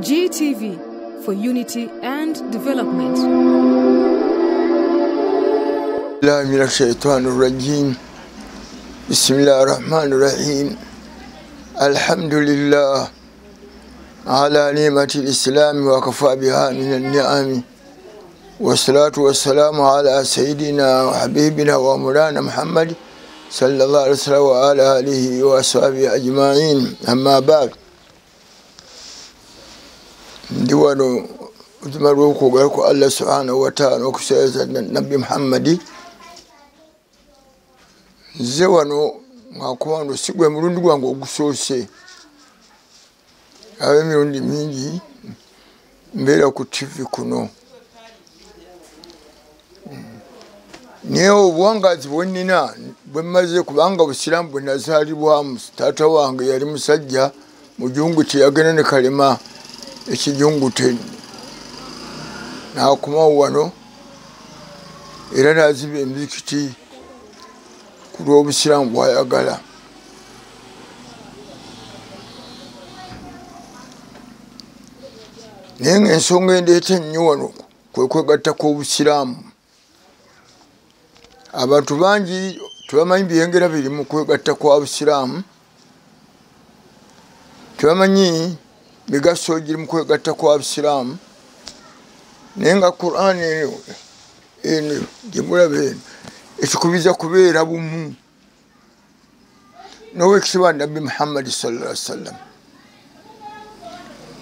GTV for unity and development. من الشيطان الرجيم بسم الله الرحمن الرحيم الحمد لله على نعمة الإسلام وكفى بها من النعم والصلاة والسلام على سيدنا وحبيبنا ومولانا محمد صلى الله عليه وسلم وعلى آله وصحبه أجمعين أما بعد ديوانو تمروكو غيركو الله سبحانه وتعالى وكسيزة النبي محمد زوانو ngakuwano sigwe mulundi gwange ogusoose ab'emirundi mingi mbeera ku TV kuno naye obuwangazi bwennina bwe mmaze kubanga busiraamu bwe nazaalibwamu taata wange yali musajja mujunguti yagenda ne kalema ekijungute n'akomawo wano era n'aziba emizikiti ku lw'obusiraamu bw'ayagala naye ng'ensonga endeeta ennyo wano kwe kwegatta kw'obusiraamu. Abantu bangi tebamanyi byengera biri mu kwegatta kwa busiraamu, tebamanyi migaso giri mu kwegatta kwa busiraamu, naye nga Qur'ani eno gye mulaba eno ekikubiza kubeera bumu n'owekitiibwa Nabbi Muhammad sallallahu alaihi wasallam.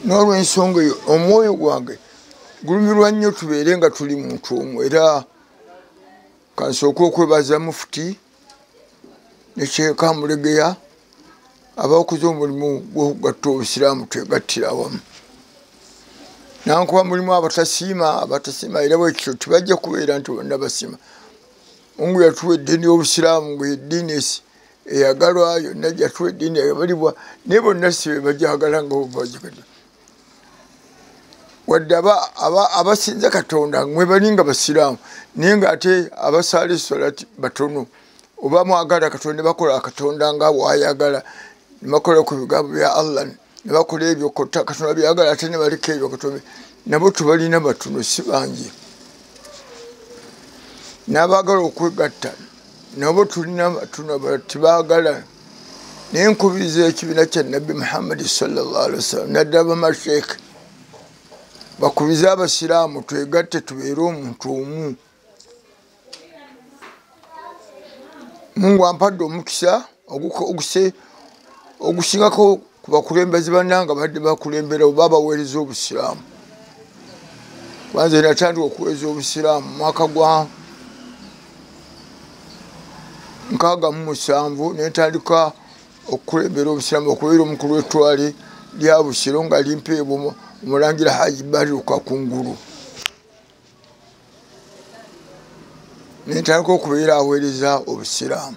N'olw'ensonga eyo omwoyo gwange gulumirwa nnyo tubeere nga tuli muntu omu. Era kansooka okwebaza mufuti ne Sheikh Mulegeya abakoze omulimu gw'okugatta obusiraamu twegattira awamu. Nankuba mulimu abatasiima era bwekityo tebajja kubeera nti bonna basiima. Mungu yatuwa eddiini y'obusiraamu ng'eddiini eyagalwa yonna gyatuwa eddiini eyabalibwa naye bonna si be bagyagala nga bobagikadde. Wadde abasinza Katonda mwe bali nga basiraamu naye ng'ate abasaala essolati batono oba mwagala Katonda ne bakola Katonda nga bw'ayagala ne bakola ku bigambo bya Allah ne bakola ebyo Katonda byagala ate ne baleka ebyo Katonda nabo tubalina batono si bangi. N'abaagala okwegatta nabo tulina batono tebaagala. Naye nkubiriza ekibiina kya Nabbi Muhammad sallallahu alaihi wasallam naddala bamasheekh bakubiza abasiraamu twegatte tubeere omuntu omu. Mungu ampadde omukisa ogusingako ku bakulembeze bannanga badde bakulembera oba baweereza obusiraamu. Kwanza natandika okuweereza obusiraamu mwaka gwa 67 netandika okukulembera obusiraamu okubeera omukulu w'ettwale lya Busiro nga limpeebwa Omulangira Haji Barry Kakungulu. Netandika okubeera aweereza obusiraamu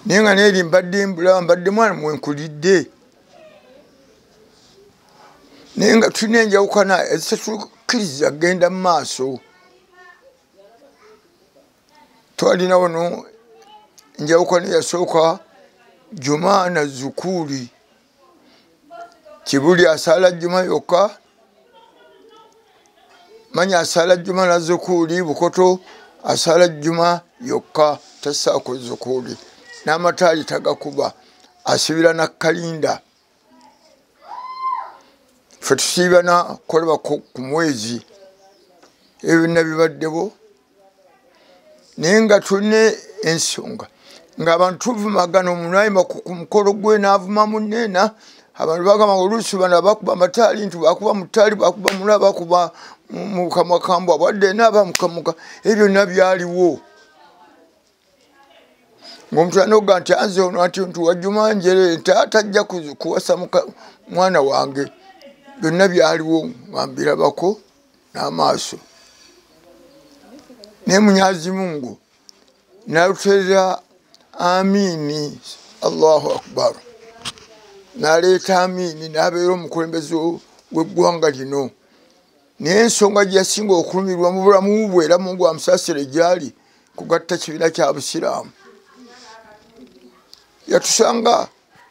naye nga neeri mbadde mwana mwenkulidde naye nga tulina enjawukana ezitatukkiriza kgenda mu maaso. Twalina wano enjawukana eyasooka Juma na Zukuuli. Kibuli asaala Juma yokka, Manya asaala Juma na Zukuuli, Bukoto asaala Juma yokka tasaako Zukuuli. N'amataali tagakuba asibira na Kalinda. Ffe tusiiba na koleba ku mwezi ebyo byonna bibaddebo naye nga tulina ensonga ng'abantu tuvumagana omuntu ayima ku mukolo gwe n'avuma munneena. Abantu bagamba oluusi bano bakuba amataali nti bakuba mu ttaali bakuba mula bakuba mu kamwa kambwa bwadde naaba mukamuka. Ebyo byonna byaliwo ng'omuntu anoga nti anze ono ati nti wajjuma njere tajja kuwasa mwana wange. Byonna byaliwo nga mbirabako n'amaaso. Naye Munyazi Mungu n'aluteerera amiini Allahu Akbar n'aleeta amiini n'abeera omukulembeze w'eggwanga lino. Naye ensonga gye yasinga okulumirwa mu bulamu bwe era Mungu amusaasire gy'ali kugatta kibiina kya busiraamu. Yatusanga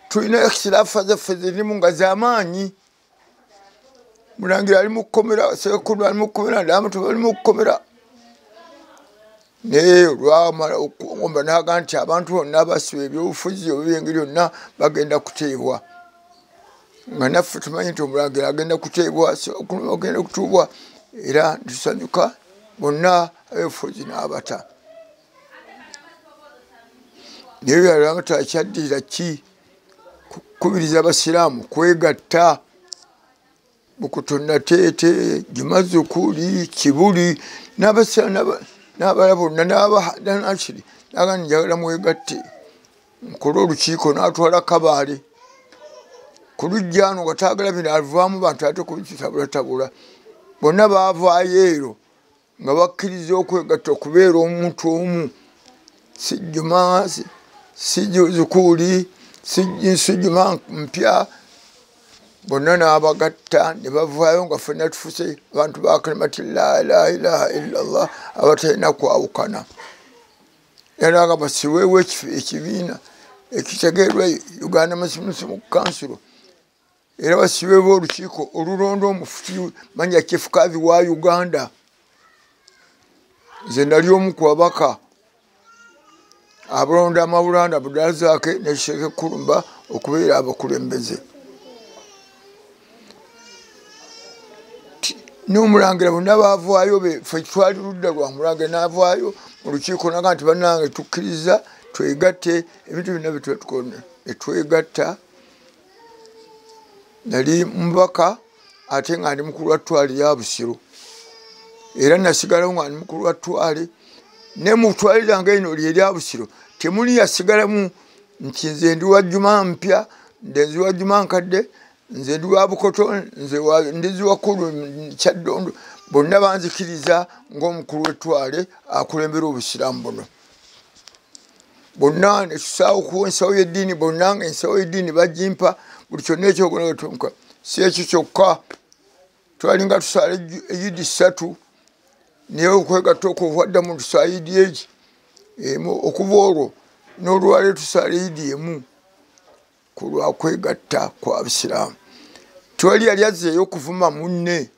tulina ekisiraafu zaffe zirimu nga z'amaanyi mulangira ali mukomera sekulu ali mukomera ndamatu ali mukomera ne lwamala okugomba naga nti abantu bonna basiba ebyobufuzi ebyengeri yonna bagenda kuteebwa nga naffe tumanyi nti omulangira agenda kuteebwa agenda kutuubwa era tusanyuka bonna abebufuzi n'abata naye byalwamata akyaddirira ki kukubiriza abasiraamu kwegatta bukutonna teete jumazukuli kibuli n'abala bonna n'abadanakiri naga njagala mwegatte nkola olukiiko n'atwala kabaale ku lujja ano nga taagala bino aluvaamu bantu ate kubitabulatabula bonna baavaayo ero nga bakkiriza okwegatta okubeera omuntu omu si juma si zukuli si juma mpya bonna n'abagatta ne bavaayo nga ffenna tufuse abantu ba kalimati la ilaha illallah abatalina kwawukana era nga basiweewo ekibiina ekitegeerwa Uganda Muslim Council era basiweewo olukiiko olulonda omufuti manya kifukazi wa Uganda nze nali omu ku babaka abalonda amabulanda Abdulrazak ne Sheikh Kulumba okubeera abakulembeze n'omulangira bonna baavaayo ffe twali ludda lwa mulangira n'avaayo mu lukiiko naga nti bannange tukkiriza twegatte ebintu byonna byetwetukola ne twegatta nali mubaka ate nga ndi mukulu wa ttwale ya Busiro era nasigalawo nga ndi mukulu wa ttwale ne mu ttwale lyange lino lyerya Busiro temuli yasigalamu nti nze ndi wa Juma mpya nze wa Juma nkadde nze ndi wa Bukoto nze ndi wa Kulu Kyaddondo bonna banzikiriza ng'omukulu w'ettwale akulembera obusiraamu buno bonna ne tusaawo ku ensawo y'eddiini bonna nga ensawo y'eddiini bagimpa buli kyonna ekyogona tumuka si ekyo kyokka twalinga tusaala eyidi 3 naye okwegatta okuvaddamu tusaala eyidi egi okuva olwo n'olwaleero tusaala eyidi emu ku lwa kwegatta kwa Busiraamu twali yali azzeeyo okuvuma munne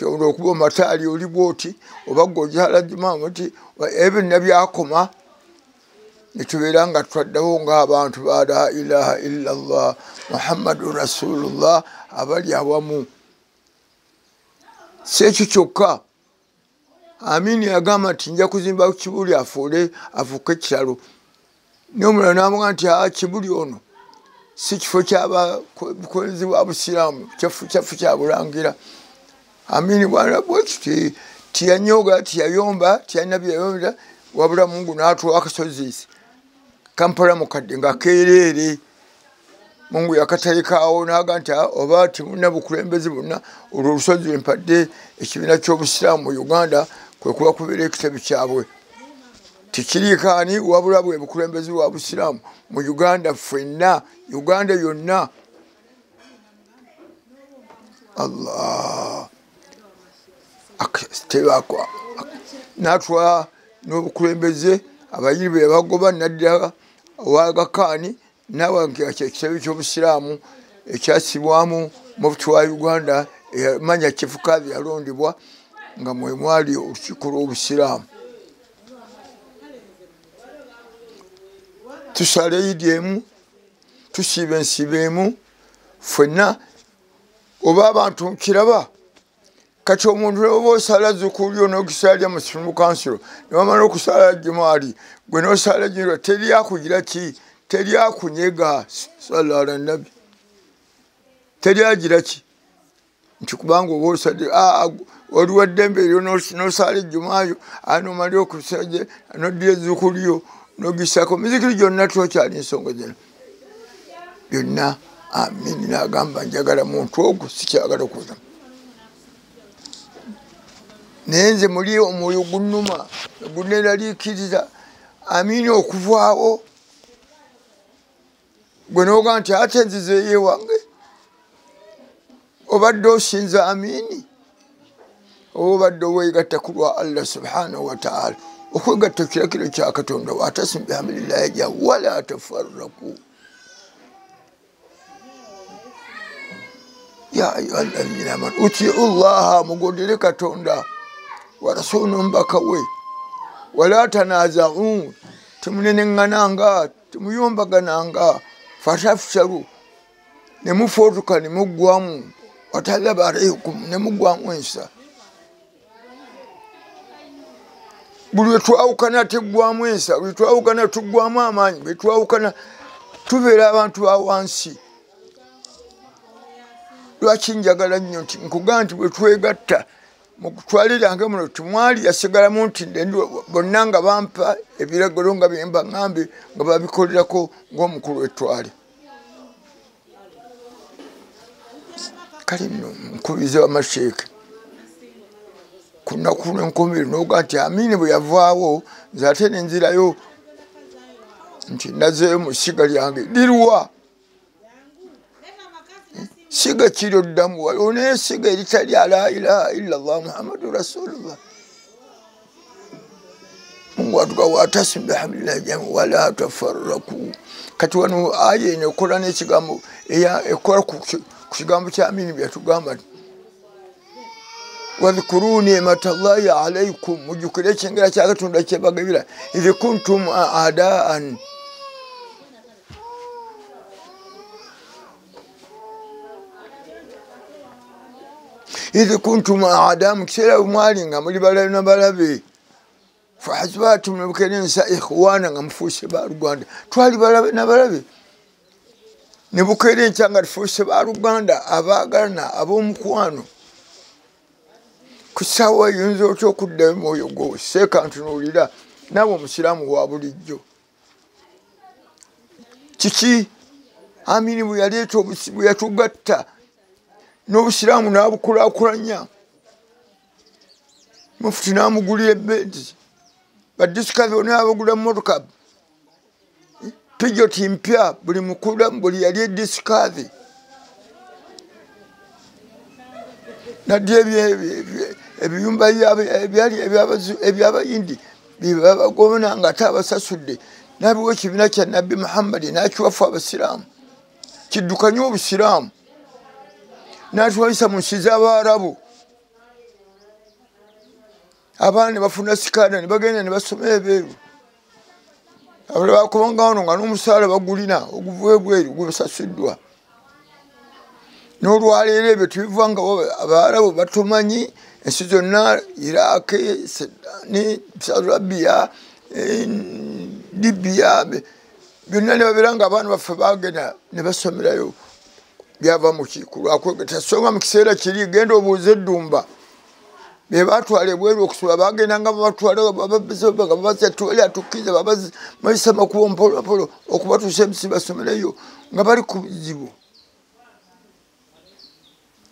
okuba omataali oli bwoti oba gojala Jumaa ti ebyo byonna byakoma ne tubeera nga twaddawo ng'abantu ba la ilaha illallah Muhammadu Rasulullah abali awamu si ekyo kyokka Amini yagamba nti nja kuzimba Kibuli afuuke ekiralo n'omulala n'amuga nti Kibuli ono si kifo ky'abakulembeze ba Busiraamu kyaffe kya Bulangira Amini bwana bwekiti tiyanyoga tiyayomba tiyalina byayomba wabula Mungu n'atuwa akasozi Kampala mukadde nga keereere Mungu yakatalekaawo n'aga nti oba timulina bukulembeze bonna olwo olusozi lwempadde ekibiina ky'Obusiraamu mu Uganda kwe kuba kubeera ekitebe kyabwe tikiriikaani wabula bwe bukulembeze bwa Busiraamu mu Uganda ffenna Uganda yonna Allah akatebakwa n'atwala n'obukulembeze abayiri be bagoba naddala owagakaani n'awangira kyekitebe ky'Obusiraamu ekyasibwamu Mufti wa Uganda manya kifukazi yalondebwa nga mwe mwali olukiiko lw'Obusiraamu tusala eyidi emu tusiiba ensiiba emu ffenna oba abantu kiraba kati omuntu oba osala zukuli onogisaalya Muslim Council newamala okusala Jumaali gwe n'osala jiro teri akugira ki teri akunyega sallallahu ala nabi teri agira ki nti kubanga oba osadde oliwa ddembe eryo n'osala ejjumaayo n'omali okusaje n'oddira ezukuliyo n'ogisako mizikiri gyonna twokyali ensonga zino byonna Amini n'agamba njagala muntu ogwo sikyagala okuza naye nze muli omwoyo gunnuma gunnenaliikiriza Amini okuvaawo gwe n'oga nti ate nzizeeyo ewange obadde osinza Amini oba obadde oweegatta ku lwa Allah subhanahu wa ta'ala okwegatta kirakiro kya Katonda wa'tasimu bihamdillahi jamii'an wala tafarraqu ya ayyuhalladhina amanu uti'u llaha mugodere katonda wa rasulahu mbaka we wala tanaza'u timunenengananga timuyombagananga fatafsharu nemufotuka nemugwamu watadhaba alaykum nemugwamu ensa buli wetwawukana tegwamu ensa buli twawukana tugwamu amaanyi bwe twawukana tubeera abantu bawansi lwaki njagala nnyo nti nkugamba nti bwe twegatta mu kutwalirange muno timwali yasigalamu nti bonna nga bampa ebiragiro nga byemba ŋŋambe nga babikolerako ng'omukulu wetwali kale nno nkubiriza wamasheeke ku nnaku lwenkomere noga nti Amini bwe yavaawo nze ate nenzirayo nti nazeeyo mu ssiga lyange lirwa siga kiro ddamu waliwo naye siga eritali la ilaha illallah muhammadu rasulullah mungu atuga watasimu bihablillahi jamii'an wala tafarraku kati wano aya eno ekola n'ekigambo ekola ku kigambo kya Amini bye yatugamba wadhkuru ni'matallahi alaykum mujukire ekyengera kya Katonda kyebagabira idh kuntum a'daan idh kuntum a'daan kiseera mwali nga muli balabe na balabe fahazbatum nebukerensa ikhwana nga mufuuse baluganda twali balabe na balabe nebukere enkya nga tufuuse baluganda abaagalana ab'omukwano kusawa yinza otya okuddayo mwoyo gwo seeka ntunuulira naawe omusiraamu wa bulijjo kiki Amini bwe yaleeta bwe yatugatta n'obusiraamu n'abukulaakulanya mufuti n'amugulira ebbenzi badisikazi bonna abagula mmotoka pijoti mpya buli mukulamu buli yali edisikazi naddi ebiyumba ebyali ebyabayindi bibabagobona nga ate abasasudde nabiwa ekibiina kya nabbi Muhammadi n'akiwafu abasiraamu kiddukanye obusiraamu n'atuwayisa mu nsi z'Abarabu abaana ne bafuna sikaada ne bagenda ne basoma ebweru abalala bakubanga wano nga n'omusaala bagulina oguva ebweru gwebasasuddwa n'olwaleero ebyo tubiva nga Abarabu batumanyi ensi zonna Iraq ne Saudi Arabia Libya byonna ne babeera nga abaana baffe bagenda ne basomerayo byava mu kiiko lwakwegata songa mu kiseera kiri genda obuuza eddumba be batwala ebweru okusoma bagendanga babatwala babazatwali atukkiriza babayisa makubo mpolopolo okubatuusa emisi basomerayo nga bali ku bizibu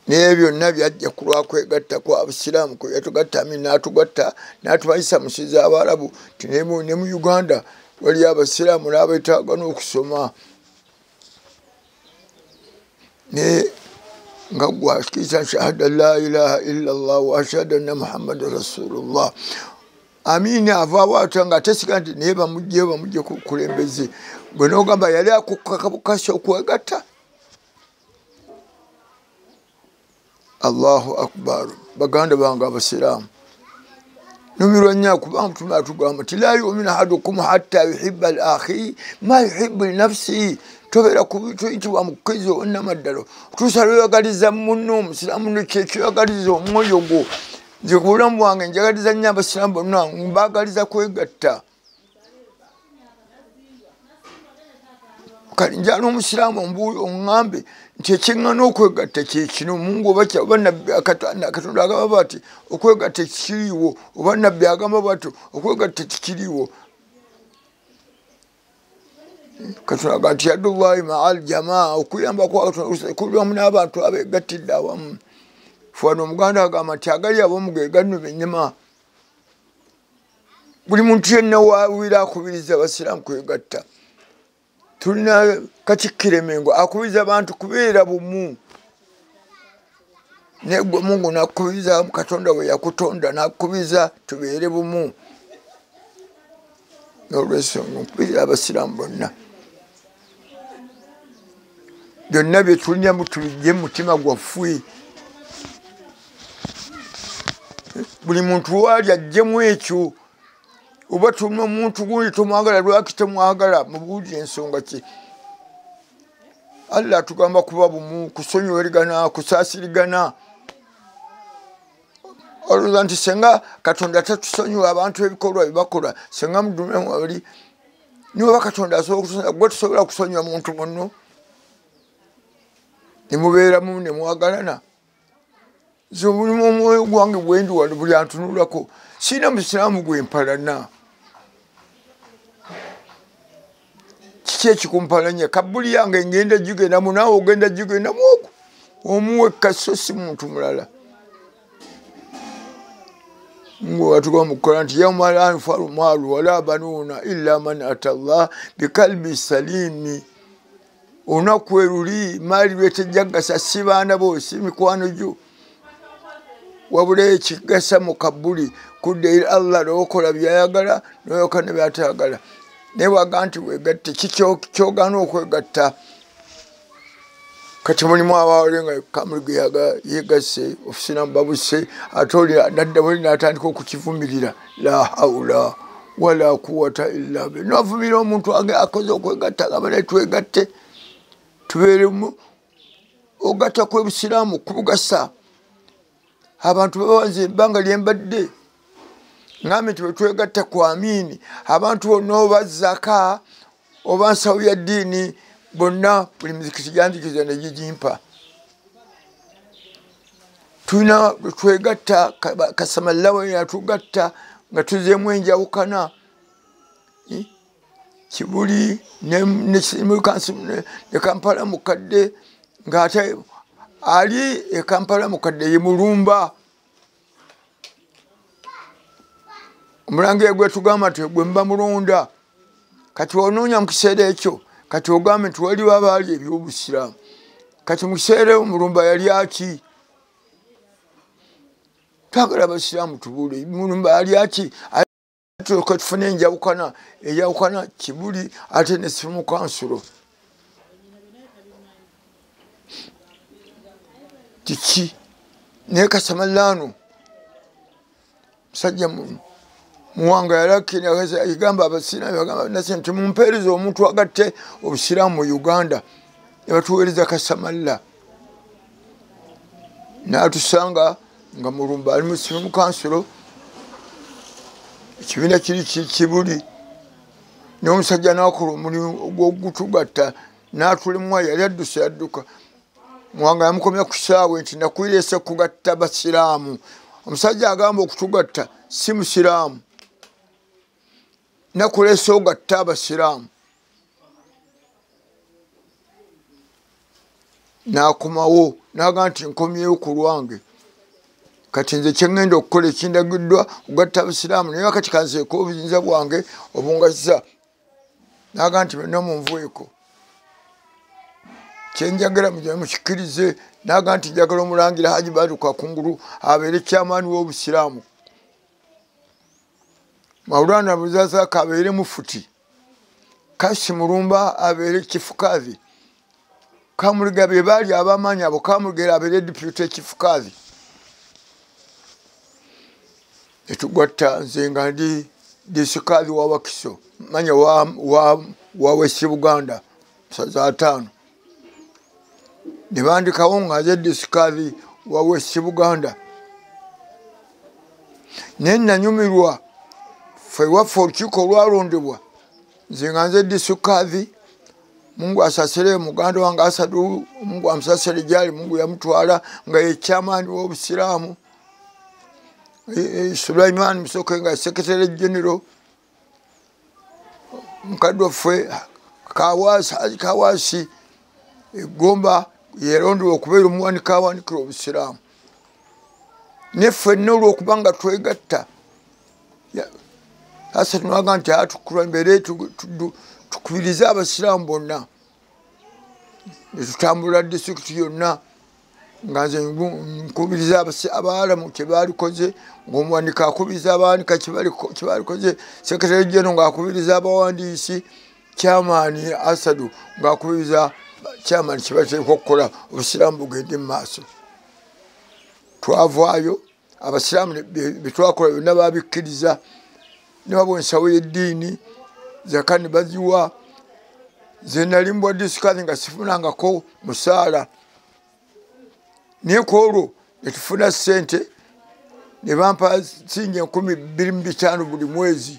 naye byonna byajja ku lwakwegatta kwa Abusiraamu kwe yatugatta Amini n'atugatta n'atubayisa mu nsi z'Abarabu ti ne mu Uganda waliyo Abasiraamu n'abeetaaga n'okusoma ne nga gwakiriza shahada la ilaha illallah wa ashhadu anna muhammadan rasulullah Amini avaawo atyo nga atesiga nti naye bamugye ku kulembeze bwe n'ogamba yali akukakabukasi okwegatta Allahu akbar baganda bange Abasiraamu numirwa nnyo kubanga Mtume atugamba nti la yu'minu ahadukum hatta yuhibba li akhihi ma yuhibbu li nafsihi tobeera tuyitibwa mukkiriza onnamaddala otuusa lweyagaliza munno omusiraamu nekyekyoyagaliza omwoyo gwo nze ku bulamu bwange njagaliza nnyo Abasiraamu bonna mbaagaliza kwegatta kale njala omusiraamu oŋŋambe nti ekyeŋŋana okwegatta kyekino Mungu oba nabbi Katonda agamba bati okwegatta tekiriiwo oba nabbi agamba bati okwegatta tekiriiwo Katonda agamba nti yadullahi ma'al jamaa okuyamba kwa Katonda kuli wamu n'abantu abeegattidde awamu fwana omuganda agamba nti agali abamu ge ganno bennyama buli muntu yenna waawira akubiriza Abasiraamu kwegatta tulina Katikkiro Mengo akubiriza abantu kubeera bumu ne gwe Mungu nakubiriza Katonda bwe yakutonda nakubiriza tubeere bumu n'olw'ensonga nkubiriza Abasiraamu bonna byonna bye tulina mutubijje mu mutima gwaffe buli muntu waali ajjemu ekyo oba tulina omuntu gundi tomwagala lwaki temwagala mubuulire ensonga ki Allah atugamba kuba bumu kusonyiwerigana kusaasirigana olowooza nti senga Katonda tatusonyiwa abantu ebikolwa byebakola senga mudume wali niwe Katonda asobola kutusonyiwa gwe tusobola kusonyiwa muntu munno ne mubeeramu ne mwagalana so mulimu omwoyo gwange bwendi wano buli antunulako sirina musiraamu gwe mpalana kiki ekikumpalanya kabuli yange ngenda gigendamu naawe ogenda gigendamu ogwo omuwekka so si muntu mulala ngo atugamba mukola nti yawma la yanfa'u maalu wala banuuna illa man ata Allah bikalbi salimi olunaku eruli maali lwetejjagasa si baana bo si mikwano gyo wabula ekigasa mu kabuli kudda eri Allah n'okola byayagala n'oyoka ne byatayagala naye waga nti weegatte kikyogaana okwegatta kati mulimu abawole nga Kamulege yegasse ofisina mbabuse ate oli naddamu oli n'atandika okukivumirira la hawula wala quwwata illa billah n'avumira omuntu akoze okwegatta nga bale twegatte tubeeremu ogatta kw'ebusiraamu kubugasa abantu babanze ebbanga lyembadde ngambe nti bwetwegatta ku amiini abantu bonna oba zaka oba nsawo ya ddiini bonna buli mizikiti gyanzikiza ne gigimpa tulina twegatta kasamalawe yatugatta nga tuzeemu enjawukana Kibuli ne Kampala mukadde ng'ate ali e Kampala mukadde ye Mulumba omulangira gwe tugamba nti gwe mba mulonda kati onoonya mu kiseera ekyo kati ogambe nti waliwo abaali ebyobusiraamu kati mu kiseera Mulumba yali aki twagala abasiraamu tubuule Mulumba yali aki tufune enjawukana eyawukana Kibuli ate ne Simu Kansulo kiki naye Kasamalaano musajja muwanga yalakini agamba abasiraamu nase nti mumpeereza omuntu agatte obusiraamu mu Uganda ne batuweereza Kasamalla n'atusanga nga Mulumba ali mu Simu Kansulo ekibiina kiri Kibuli n'omusajja n'akola omulimu gw'okutugatta n'atulemwa yali adduse yadduka muwanga yamukomya ku kisaawe nti nakuyireese kugatta basiraamu omusajja agamba okutugatta si musiraamu nakuleese ogatta abasiraamu n'akomawo n'agamba nti nkomyewo ku lwange kati nze kyengenda okukola ekindagiddwa okugatta abasiraamu naye kati kanzeeko obuyinza bwange obungaziza n'agamba nti byonna munvueko kyenjagala mujye mukikkirize n'agamba nti njagala omulangira Haji Badru Kakungulu abeere kyamaani w'obusiraamu Maulana Buzaazaka abeere mufuti Kasi Mulumba abeere kifukazi Kamulege be baali ab'amaanyi abo Kamulege abeere deputy kifukazi etugatta nze nga ndi disikazi wa Wakiso manya wa West Buganda musaza 5 ne bandikawo nga nze disikazi wa West Buganda ne nanyumirwa ffe waffe olukiiko olwalondebwa nze nga nze disikazi Mungu asasire muganda wange Asadu Mungu amusasire gyali Mungu yamutwala nga ye chairman w'obusiraamu Sulaiman Musoke nga Secretary General mukadwa fwe Kawasi Gomba yerondo okubeera omuwanika awanikira obusiraamu neffe n'olwo okubanga twegatta asa tunaga nti atukulembere tukubiriza abasiraamu bonna tutambula disitulikiti yonna nga nze nkubiriza abaalamu kyebalikoze ng'omuwanika akubiriza abawanika kyebalikoze Secretary General ng'akubiriza abawandiisi Chairman Asadu ng'akubiriza chairman kibateekwa okukola obusiraamu bugende mu maaso. Twavaayo abasiraamu betwakola byonna babikkiriza ne wabwa ensawo y'eddiini zaka ne baziwa. Ze nali mu bwa disikazi nga sifunangako musaala naye ku olwo ne tufuna ssente ne bampa singi 25,000 buli mwezi.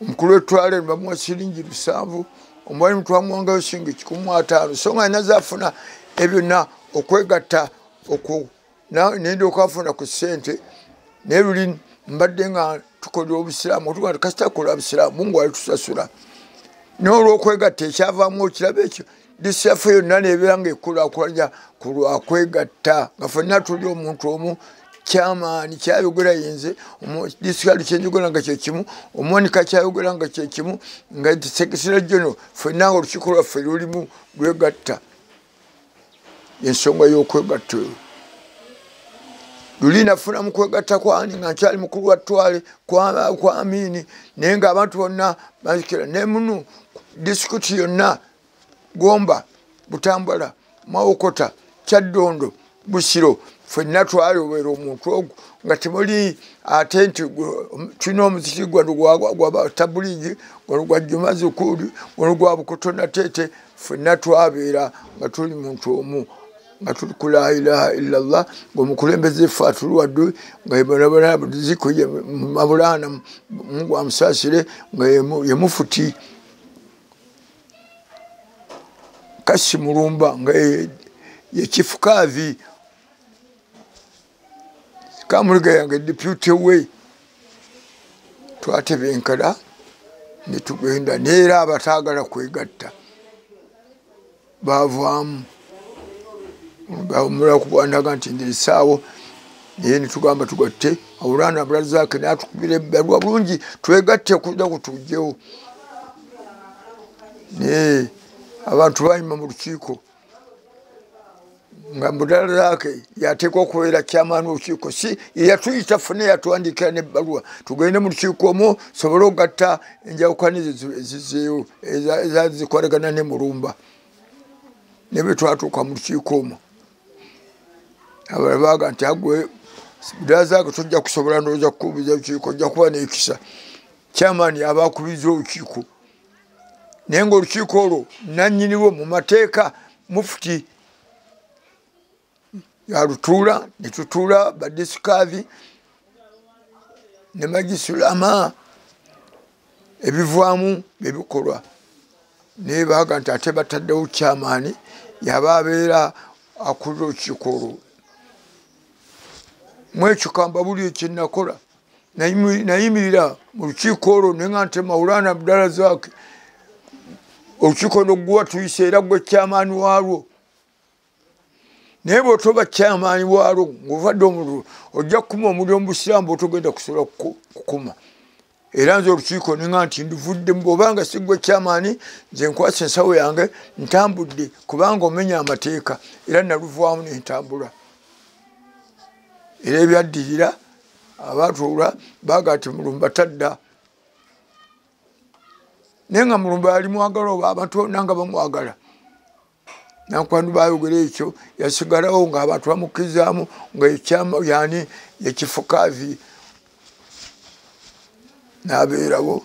Omukulu w'ettwale ne bamuwa siringi 7, omwalimu twamuwangayo singi 15. So nga alina zaafuna ebyonna okwegatta okwo nende okwafuna ku ssente naye luli mbadde nga tukolera obusiraamu otuga nti kasita kola busiraamu Mungu alitusasula. Naye olw'okwegatta ekyavaamu okiraba ekyo disitulikiti yaffe yonna neebeera ng'ekulaakulanya ku lwakwegatta nga ffenna tuli omuntu omu. Kyamaani kyayogera yenze disitulikiti kyenjogera nga kyekimu, omuwanika kyayogera nga kyekimu, nga sekitule jono ffenna nga olukiiko lwaffe lulimu lwegatta. Ensonga y'okwegatta eyo luli nafuna mu kwegatta kwani nga nkyali mukulu wa ttwale kwa Amini naye ng'abantu bonna bazikira ne muno disitulikiti yonna Gomba, Butambala, Mawokota, Kyaddondo, Busiro ffenna twayobera omuntu ogwo nga temuli ate nti tulina omuzikiti gwano gwa Tabuliigi, gwano gwa Juma Zukuri, gwano gwa Bukoto Nateete, ffenna twabeera nga tuli muntu omu nga tuli ku la ilaha illallah ng'omukulembeze ffe atuluwadde nga yebonabona ziko ye Mabulana Mungu amusaasire nga ye mufuti Kasi Mulumba nga ye kifukavi Kamuliga yange deputy we twatebenkala ne tugenda neera abataagala kwegatta bavaamu bamula kubwandaga nti ndirisaawo naye netugamba tugatte Mawulana Abdulrazak n'atukubira ebbalwa bulungi twegatte kuja kutujjewo naye abantu bayima mu lukiiko nga Abdulrazak yateekwa okubeera kyamaani olukiiko si yatuyita ffene yatuwandiikira n'ebbaluwa tugende mu lukiiko omwo sobole okugatta enjawukanizo ezizeewo ezazikolagana ne Mulumba ne bwe twatuuka mu lukiiko omwo abalala baaga nti agwe Abdulrazak tojja kusobola n'ojja kukubiza olukiiko ojja kuba n'ekisa kyamaani aba akubiza olukiiko naye ng'olukiiko olwo nannyiniwo mu mateeka mufuti yalutuula ne tutuula badisikazi ne magisulama ebivaamu byebikolwa naye baaga nti ate bataddewo kyamaani yaba abeera akulira olukiiko olwo. Mwekyo kamba buli ekyenakola nayimirira mu lukiiko olwo naye nga nti Mawulana Abdulrazak olukiiko n'ogguwa tuyise era gwe kyamaani waalwo naye bw'otoba kyamaani waalwo ng'ovadde omululu ojja kukuma omuliro mu busiraamu bw'otogenda kusobola kukuma era nze olukiiko nenga nti ndivuddemu bw'obanga si gwe kyamaani nze nkwasa ensawo yange ntambudde kubanga omenya amateeka era naluvaamu n'entambula era ebyaddirira abatuula baaga nti Mulumba tadda naye nga Mulumba yali mwagala oba abantu bonna nga bamwagala nankwandu bayogera ekyo yasigalawo ng'abantu bamukkizaamu nga yani yekifukavi n'abeerawo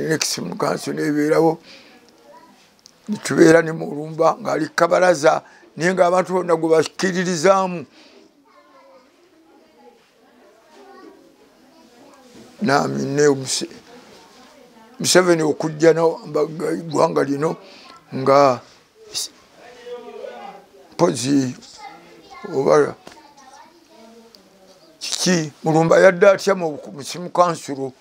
nekisi mukanso n'ebeerawo netubeera ne Mulumba ng'ali kabalaza naye ng'abantu bonna gwe bakkiririzaamu nami ne Museveni okujja gwanga lino nga mpozi oba kiki Mulumba yadde atya mu musimu kansulo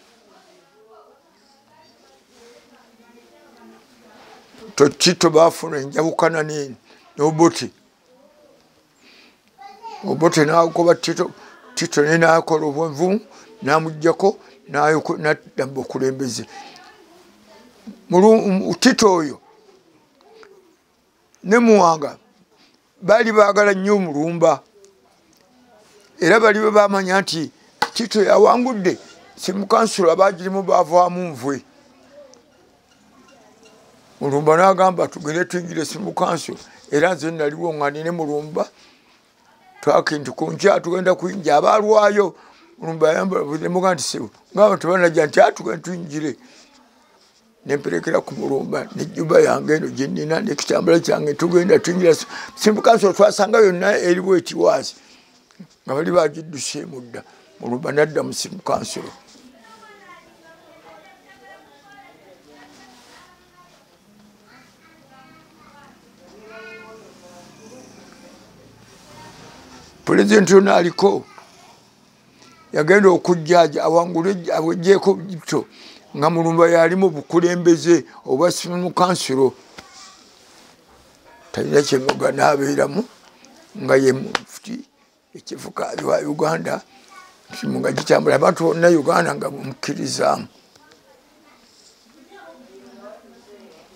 Tito baafuna enjawukana n'Obote n'agoba Tito naye n'akola obwenvu n'amuggyako n'adda mu bukulembeze. Tito oyo ne Muwanga baali baagala nnyo Mulumba era bali bamanya nti Tito yawangudde simukansulo abaagirimu baavaamu nvwe Mulumba n'agamba tugende tuyingire Civil Council era nze naliwo nga nine Mulumba twaki nti ku nkya tugenda kuyingira abalwayo. Mulumba yambuga nti sibu ngabo tebanajja nti tugende tuyingire. Nemperekera ku Mulumba n'ejjuba yange eno gye nnina n'ekitambala kyange tugenda tuyingira Civil Council. Twasanga yonna eriwo ekiwazi nga bali bagidduse mudda. Mulumba nadda mu Civil Council. Pulezidenti yonna aliko yagenda okujjaja awangule abwejjeeko bityo nga Mulumba yali mu bukulembeze obwa Civil Council. Talina kyemuga n'abeeramu nga ye mufuti ekifuka wa Uganda kimunga gitambula abantu bonna Uganda nga bumukirizaamu.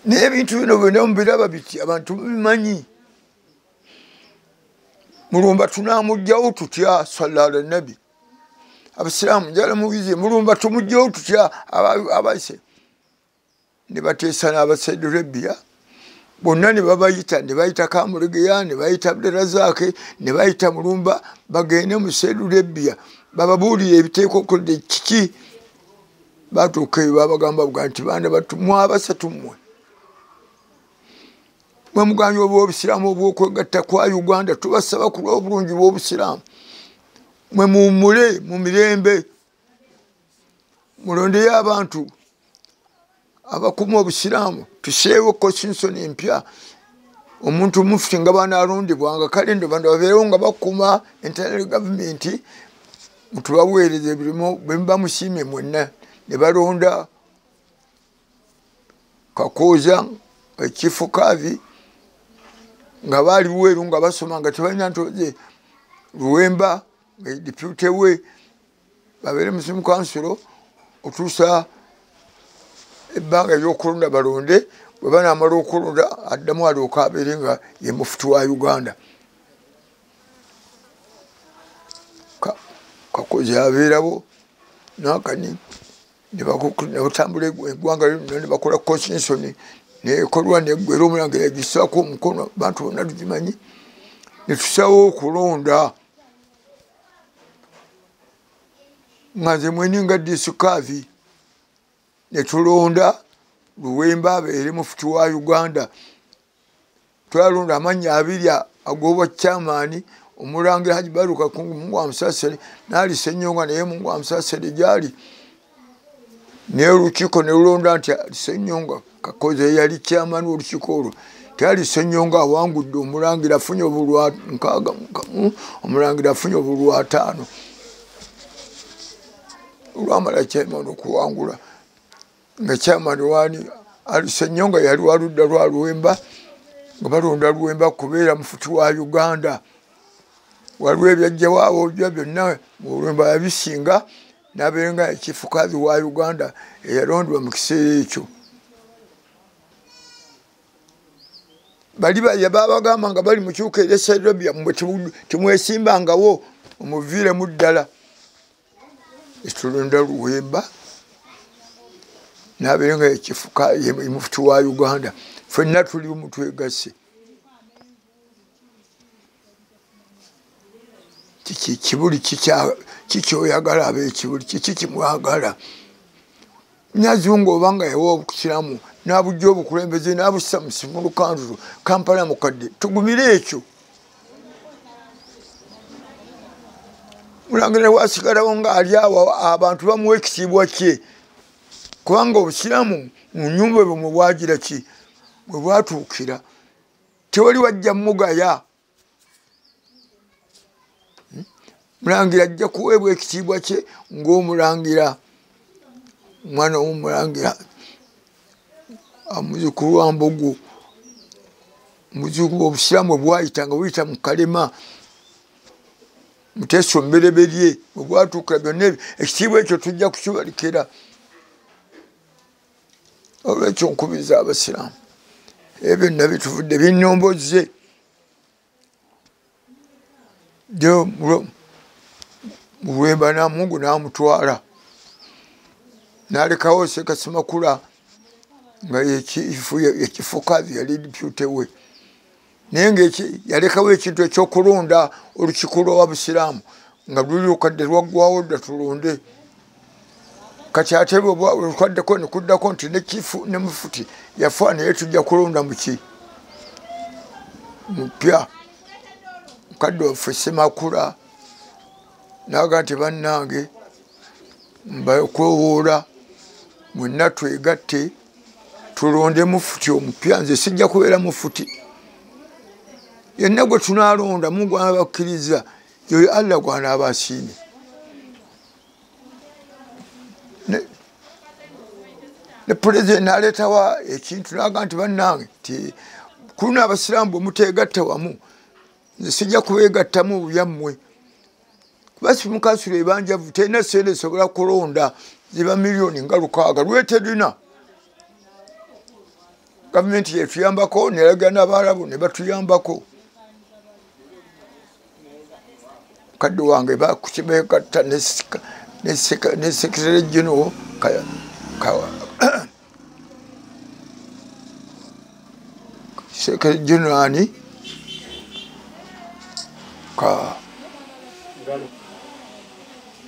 N'ebintu bino byonna mubiraba biti abantu bimanyi. Mulumba tunamugjawo tutya sallallahu alaihi nabi. Abasiraamu njala mubize Mulumba tumugjawo tutya abaise. Ne bateesa n'Abasaudi Arabia bonna ne babayita ne bayita Kamulegeya ne bayita Abdulrazak ne bayita Mulumba bagende mu Saudi Arabia bababuulire ebiteeko okulde kiki. Batuuka eyo babagamba nti baana batumwa abasatu mmwe muganye obw'obusiraamu obw'okwegatta kwa Uganda tubasaba ku lw'obulungi bw'obusiraamu mwe muwummule mu mirembe mulondeyo abantu abakuuma obusiraamu tuseewo constitution empya omuntu mufuti nga banaalondebwanga kale ndo bano babeerewo nga bakuuma internal government mutubaweereze birimu bwe muba musiimye mwenna ne balonda Kakooza Ekifukaavi nga bali weeru nga basoma nga tebalina ntoze Luwemba deputy we babeere mu Civil Council otuusa ebbanga ery'okulonda balonde bwe banaamala okulonda addamu alyoka abeere nga ye mufuti wa Uganda. Kakooza abeerawo nakani ne batambula eggwanga lyonna ne bakola constitution nekolwa neggwera Omulange yagisaako omukono bantu bonna tugimanyi ne tusawo okulonda nga nze mweni nga Disukaavi ne tulonda Luwemba abeere mufuti wa Uganda. Twalonda amannya abiri ag'obwa chairman Omulangira Haji Baruka Kungu Mungu wa Musasere n'ali Ssenyonga naye Mungu wa Musasere gyali n'olukiiko ne lulonda nti Ssenyonga Kakooza yali chairman w'olukiiko olwo teyali Ssenyonga awangudde Omulangira afunye obulwa 6 Omulangira afunye obulwa 5 olwamala chairman okuwangula nga chairman wani ali Ssenyonga yali waludda lwa Luwemba nga balonda Luwemba kubeera mufuti wa Uganda. Waliwo ebyajjawaabo byonna Luwemba yabisinga n'abeera nga Ekifukaavi wa Uganda eyalondebwa mu kiseera ekyo. Bali babagamba nga bali mu kibuga ekya Saudi Arabia mwe temwesimbangawo omuviiremu ddala. Tulonda Luwemba n'abeera nga Ekifukaavi mufuti wa Uganda. Ffenna tuli mutwegasse. Kibuli kikyoyagala ab'ekibuli kiki kimwagala. Nyazungu obanga yawa obusiraamu n'abujja obukulembeze n'abussa mu Civil Council Kampala mukadde tugumire ekyo. Mulangira wasigalawo ng'ali awo abantu bamuwa ekitiibwa kye kubanga obusiraamu mu nnyumba bwe mwe bwagira ki bwe bwatuukira tewali wajja mugaya. Mulangira ajja kuweebwa ekitiibwa kye ng'omulangira omwana w'omulangira omuzukulu wa Mbogo omuzukulu obusiraamu bwe bwayita nga buyita mu kalema Muteesa Mbereberye bwe bwatuukira byonna ebyo ekitiibwa ekyo tujja kukibalikira. Olwekyo nkubiriza abasiraamu ebyo byonna bituvudde binnomboze Luwemba Namungu n'amutwala n'alekawo Ssekasimakula nga ekifukazi yali deputy we naye nga yalekawo ekintu ekyokulonda olukiiko lw'Abusiraamu nga luli lukadde lwaggwawo dda tulonde kati ate lukwaddeko ne kuddako nti ne kifu ne mufuti yafa naye tujja kulonda muki mupya mukadde waffe Ssemakula naga nti bannange mbakwewoola mwenna twegatte tulonde mufuti omupya nze sijja kubeera mufuti yenna gwe tunaalonda mugwana bakkiriza yoyo Allah gwanaaba asiimye ne pulezidenti n'aleetawa ekintu naga nti bannange ti kuna abasiraamu bwe muteegatta wamu nze sijja kubeegattamu byammwe basi mukasula ebanjavu terina sente esobola kulonda ziba miliyoni nga 6 lweterina gavumenti yetuyambako neraga n'Abarabu ne batuyambako mukadde wange bakukibeegatta ne secretary general secretary general ani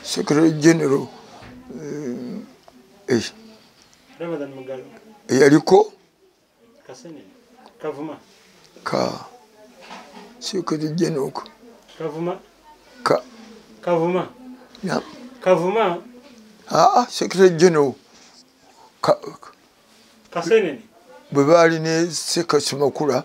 secretary general yaliko secretary general secretary general bwe baali ne Ssemakula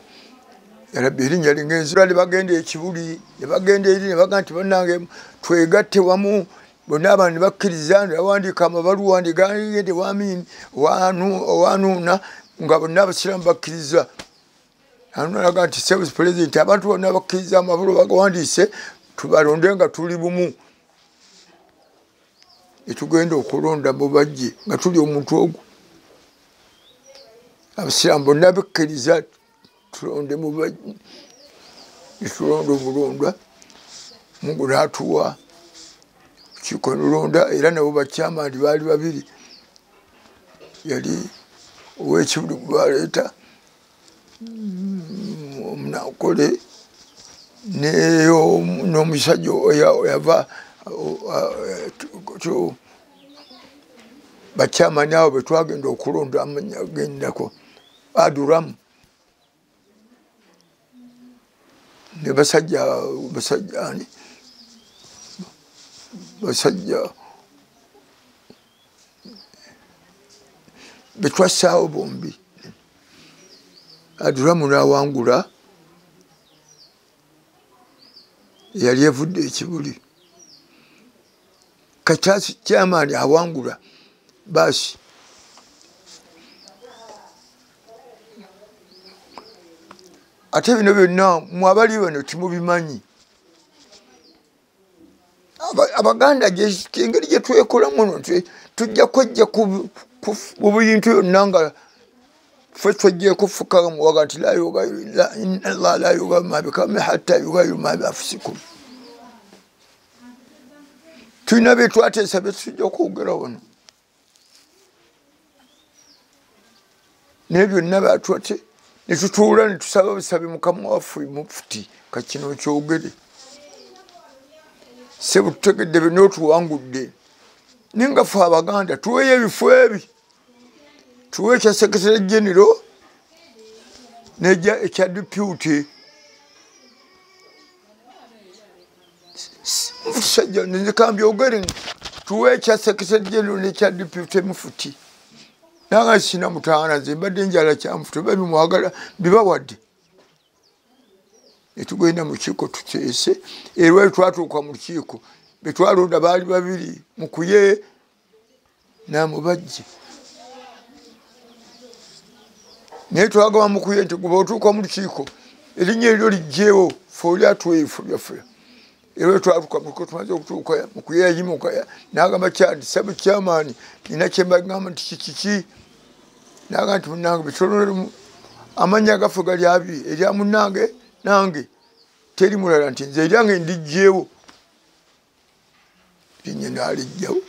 yalabye erinnya lingenzi ne bagenda ekibuli ne bagenda eri ne baga nti bannange twegatte wamu bonna abantu ne bakkiriza ne bawandiika amabaluwa ndigende wanuuna nga bonna abasiraamu bakkiriza anulaga nti service president abantu bonna bakkiriza amabaluwa bagawandiise tubalonde nga tuli bumu etugenda okulonda mubajje nga tuli omuntu ogwo abasiraamu bonna bakkiriza tulonde mubajje netulonda obulondwa Mungu n'atuwa kikonulonda era nabo bakyamani baali babiri yali ow'ekibuli gwaleeta omunakole n'omusajja yava bakyamani abo betwagenda okulonda amanya gendako Aduramu ne basajja betwassaawo bombi Aduramu n'awangula yali evudde ekibuli Kakyasi kyamaani awangula basi ate bino byonna mwabali bano timubimanyi Abaganda engeri gye twekolamu no tujja kwejja ku buyintu yonna nga ffe twejja kufuka muwaga nti Allah la yughayyiru ma biqawmin hatta yughayyiru ma bi anfusikum tulina bye twateesa bye tujja okwogera wano naye byonna batwate ne tutuula ne tusaba busabe Mukama waffe mufuti kakino kyogere sebo tutegedde bino otuwangudde naye nga ffe Abaganda tuweeyo ebifo ebi tuwe ekya secretary general n'ejja ekya deputy musajja nzikambye ogere tuwe ekya secretary general n'ekya deputy mufuti nanga sina mutaana nze mbadde njala kyamufuti oba bimwagala bibawadde netugenda mu kiiko tuteese era twatuuka mu kiiko betwalonda baali babiri mukuye namubajje naye twagamba mukuye nti guba otuuka mu lukiiko erinnya eryo lijjeewo fe oli atwefu byaffe era twatuuka muko tumaze okutuuka mukuye yayimuka n'agamba kyandi sabu kyamaani nina kyembagamba nti kiki naga nti munange bitololemu amanya gaffe gali abiri erya munange nange teri mulala nti nze eryange ndiggyeewo linnya n'alijjawo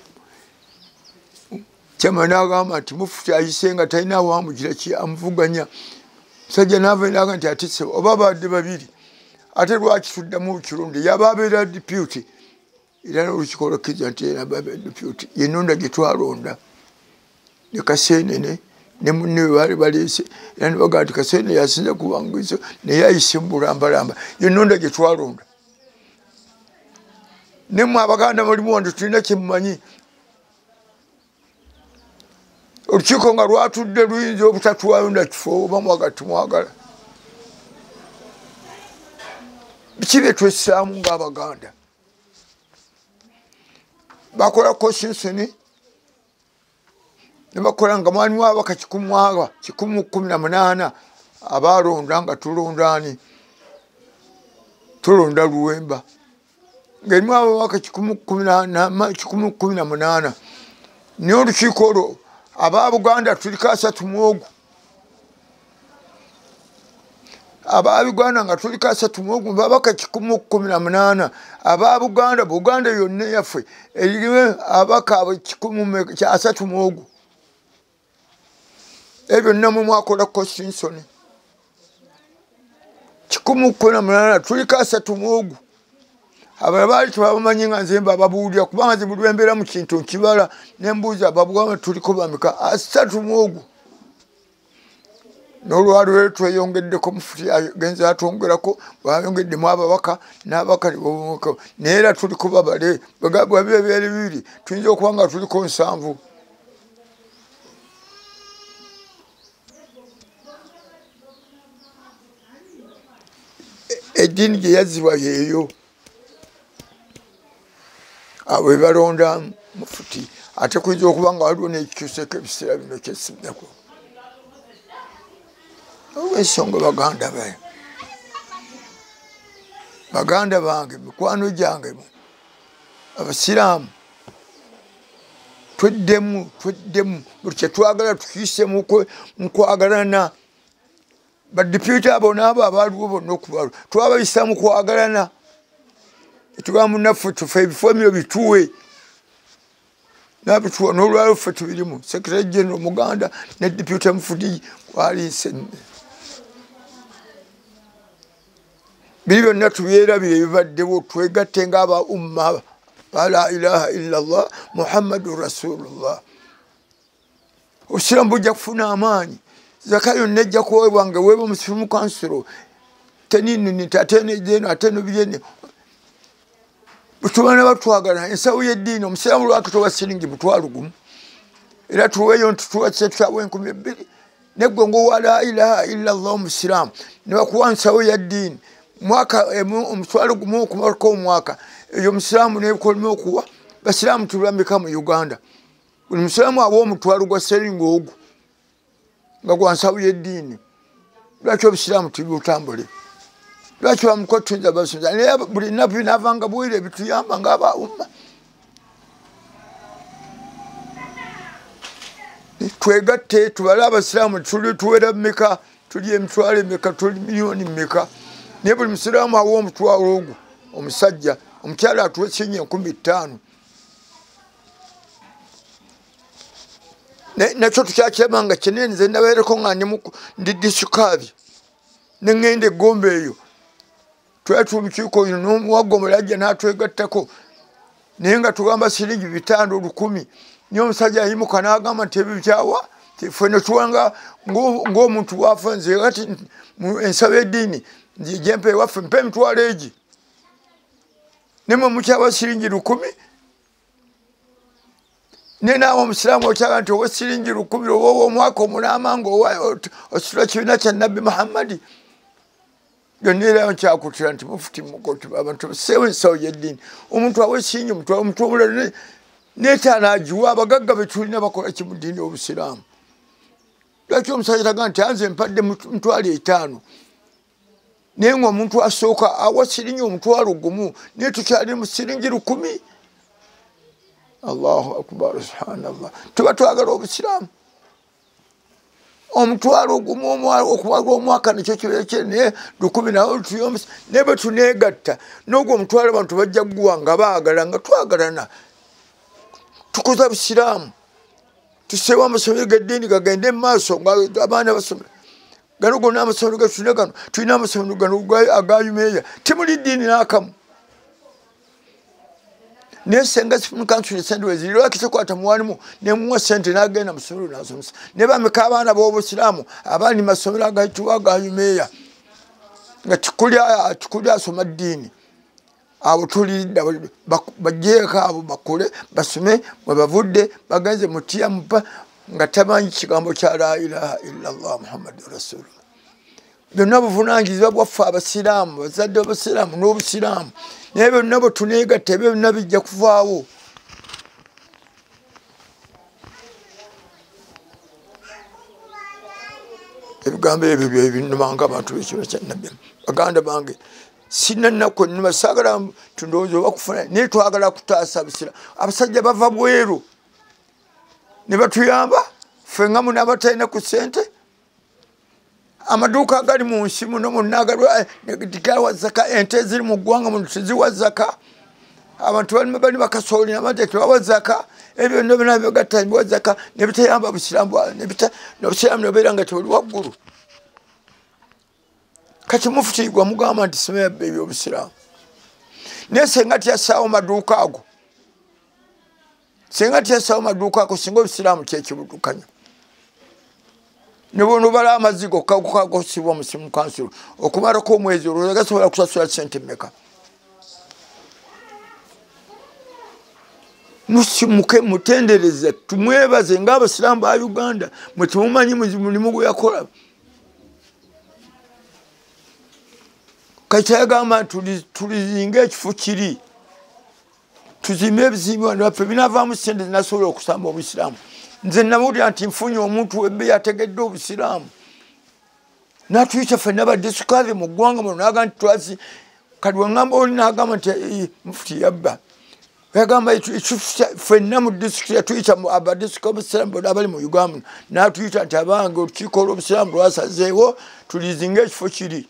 kyama n'agamba nti mufuti ayise nga talina wamugira ki amuvuganya musajja n'avairaga nti atise oba badde babiri ate lwaki tuddamu kirundi yaba abeera deputy era n'olukiiko olwakkiza nti yena abeera deputy yenonda gye twalonda ne Kaseenene ne munne we baali baleese era ne bagamba nti Kaseenene yasinza kubanguzo naye ayise mu bulambalamba yenonda gye twalonda ne mmwe Abaganda mulimu wano tulina kye mumanyi olukiiko nga lwatudde luyinza obutatuwayo na kifo oba mwagati mwagala biki bye twessaamu ng'Abaganda bakola Constitution ne bakola nga mwalimu abaka 118 abalonda nga tulondaani tulonda Luwemba ng'erimu ababaka 118 naye olukiiko olwo aba Buganda tuliko 33 aba Uganda nga tuliko 33 babaka 118 aba Buganda yonna yaffe eriwe abaka 133 ebyo namwe mwakola Constitution 118 tuliko 33 abalabali tubamanyi nga nze babuulira kubanga nze buli embeera mu kintu nkibala ne mbuuza babugamba tuliko bameka 33 n'olwaliro tweyongeddeko mufuti agenze atwongerako bwayongeddemu ababaka n'abaka naye era tuliko babale bwabibeera bibiri tuyinza okuba nga tuliko 7 eddiini gye yazzibwa yeeyo abo balonda mufuti ate kuyinza okuba nga waliwo n'ekikyuseko ebiseera bino kyesiddako olw'ensonga Baganda bange mikwano gyange Abasiraamu tweddemu buli kye twagala tukiyise mu kwagalana badipyuti abo n'abo abaaliwo bonna okubalwa twabayisa mu kwagalana etugamba munnaffe tufe ebifo ebyo bituwe nabituwa n'olwaliro ffe tubirimu Secretary General Muganda ne Deputy Mufuti kwaliise biri byonna tubyerabire ebibaddewo twegatte ng'aba umma la ilaha illallah Muhammadur Rasulullah Obusiraamu bujja kufuna amaanyi zaka yonna ejja kuweebwa nga weeba Muslim Council teninunita ate nejeno ate nobyene butubana batwagala ensawo y'eddiini omusiraamu lwakitowa siringi $1,000 era tuweeyo ntutuwa kyetwawe 2,000 neggwe ngowa la ilaha illallah omusiraamu ne bakuwa nsawo y'eddiini mwaka $1,000 okumalako omwaka eyo omusiraamu nebikolima okuwa basiraamu tulambika mu Uganda buli musiraamu awa $1,000 gwa siringi ogwo nga gwa nsawo y'eddiini lwaki obusiraamu tubutambule lwaki bamukotunza basonza naye buli nnaku binaavanga bwire bituyamba ng'aba umma twegatte tubale Abasiraamu tuwera mmeka tuli emitwalo emeka tuli miliyoni mmeka naye buli musiraamu awa $1,000 ogwo omusajja omukyala atuwa siringi 15,000 nakyo tukyakiraba nga kinene nze ndabeereko nga ndi disukaabi ne ŋŋenda eggomba eyo twali tulukiiko oyo n'omuwaggomera ajja n'atwegattako naye nga tugamba siringi 500 1,000 niyo omusajja ayimuka n'agamba nti ebyo bikyawa ffe ne tuwanga ng'omuntu waafe nze kati ensaba y'eddiini gyempa ewaffe mpa emitwalo egi nemwe mukyawa siringi 1,000 ne naawe omusiraamu okyaga nti owa siringi 1,000 oba omwaka omulama ng'ositula kibiina kya Nabbi Muhammadi byonna era nkyakutira nti mufuti mukoti abantu baseewo ensawo y'eddiini omuntu awa siringi omuntu omulala n'etaano agiwa abagagga be tulina bakola ki mu ddiini y'Obusiraamu lwaki omusajja taga nti anze mpadde $5,000 naye ng'omuntu asooka awa siringi $1,000 naye tukyali mu siringi 1,000 Allahu akbar subhanallah tuba twagala Obusiraamu $1,000 okumalwa omwaka nekyo kibeera kiri naye 1,000 nawe tuyomba naye bwe tuneegatta n'ogwo $1,000 abantu bajja kuguwa nga baagala nga twagalana tukuza Busiraamu tusewa amasomero g'eddiini gagende mu maaso abaana basomera gano gonna amasomero gatulina gano tulina amasomero gano agayumeeya temuli ddiini n'akamu naye senga Supreme Council sente weziri lwaki tekwata muwalimu nemuwa sente n'agenda mu ssomero n'asomesa ne bameka abaana b'obusiraamu abaali masomero agayitibwa agayumeeya nga tikuli asoma ddiini abo tulidda bajjeeko abo bakole basome bwe bavudde bagenze mu TMP nga tamanyi kigambo kya la ilaha illallah muhammadu rasulullah byonna buvunaanyizibwa bwaffe abasiraamu bazadde abasiraamu n'obusiraamu naye byonna bwe tuneegatta ebyo byonna bijja kuvaawo ebigambo ebyo byebinnumanga abantu b'ekiro kya nabbi baganda bange sina nnaku ennuma saagala tundowooza oba kufuna naye twagala kutaasa abasiraamu abasajja bava bweru ne batuyamba ffe nga muna abatalina ku ssente amaduuka agali mu nsi muno munagawa zaka ente eziri mu ggwanga muno teziwa zaka abantu bali bakasooli namate tebawa zaka ebyo byonna byonna byogatta biwa zaka ne bitayamba busiraamu n'obusiraamu nobeera nga tebuli waggulu kati mufuti gwa mugamba nti somera ebyobusiraamu naye senga tyasaawo maduuka ago singa obusiraamu kyekibudukanya ne bono bala amazigo kagosibwa mu Supreme Council okumalako omwezi olwo gasobola kusasula sente mmeka musimuke mutendereze tumwebaze ng'abasiraamu ba Uganda mwe temumanyi mulimu gwe yakola kati yagamba tulizinga ekifo kiri tuzimbe ebizimbe baffe binavaamu sente zinasobola okusamba obusiraamu nze nawulira nti nfunye omuntu webbe yategedde obusiraamu n'atuyita ffenna badisikazi mu ggwanga muno naga nti twasi kati wangamba oli n'agamba nti mufuti yabba yagamba ffenna mu disitulikiti yatuyita abadisika obusiraamu bona abali mu Uganda n'atuyita nti abange olukiiko olw'obusiraamu lwasazeewo tulizinga ekifo kiri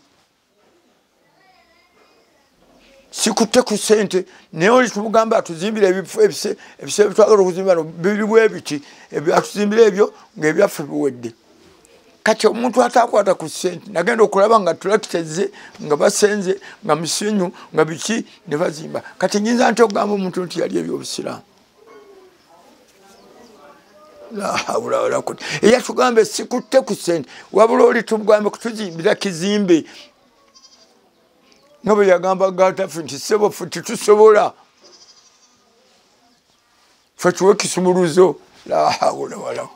sikutte ku ssente naye oli tumugamba atuzimbira ebifo ebise bitwagala okuzimba biri bwe biti atuzimbira ebyo ng'ebyaffe biwedde kati omuntu atakwata ku ssente nagenda okulaba nga tulakiteze nga basenze nga misenyu nga biki ne bazimba kati nyinza nti okugamba omuntu nti yali ebyobusiraamu la hawla wala quwwata eyatugambe sikutte ku ssente wabula oli tumugambe kutuzimbira kizimbe nga bwe yagamba gataffe nti ssebo ffe titusobola ffe tuwe kisumuluzo la hawla wala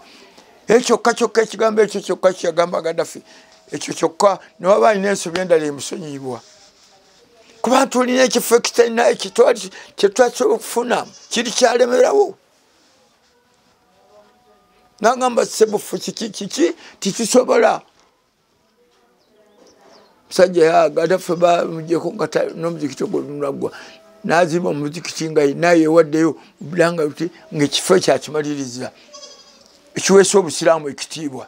ekyo kyokka ekigambo ekyo kyokka kyagamba Gaddafi ekyo kyokka ne waba alina ensobi endala emusonyiyibwa kuba tulina ekifo ekitalina kyetwasobola okufuna kiri kyalemerawo nagamba ssebo ffe kiki titusobola musajja ya Gaddafi bamujjeko nga n'omuzikiti ogw'olunagwa n'azimba omuzikiti nga naye yewaddeyo bulanga luti ng'ekifo kyakimaliriza ekiweesa obusiraamu ekitiibwa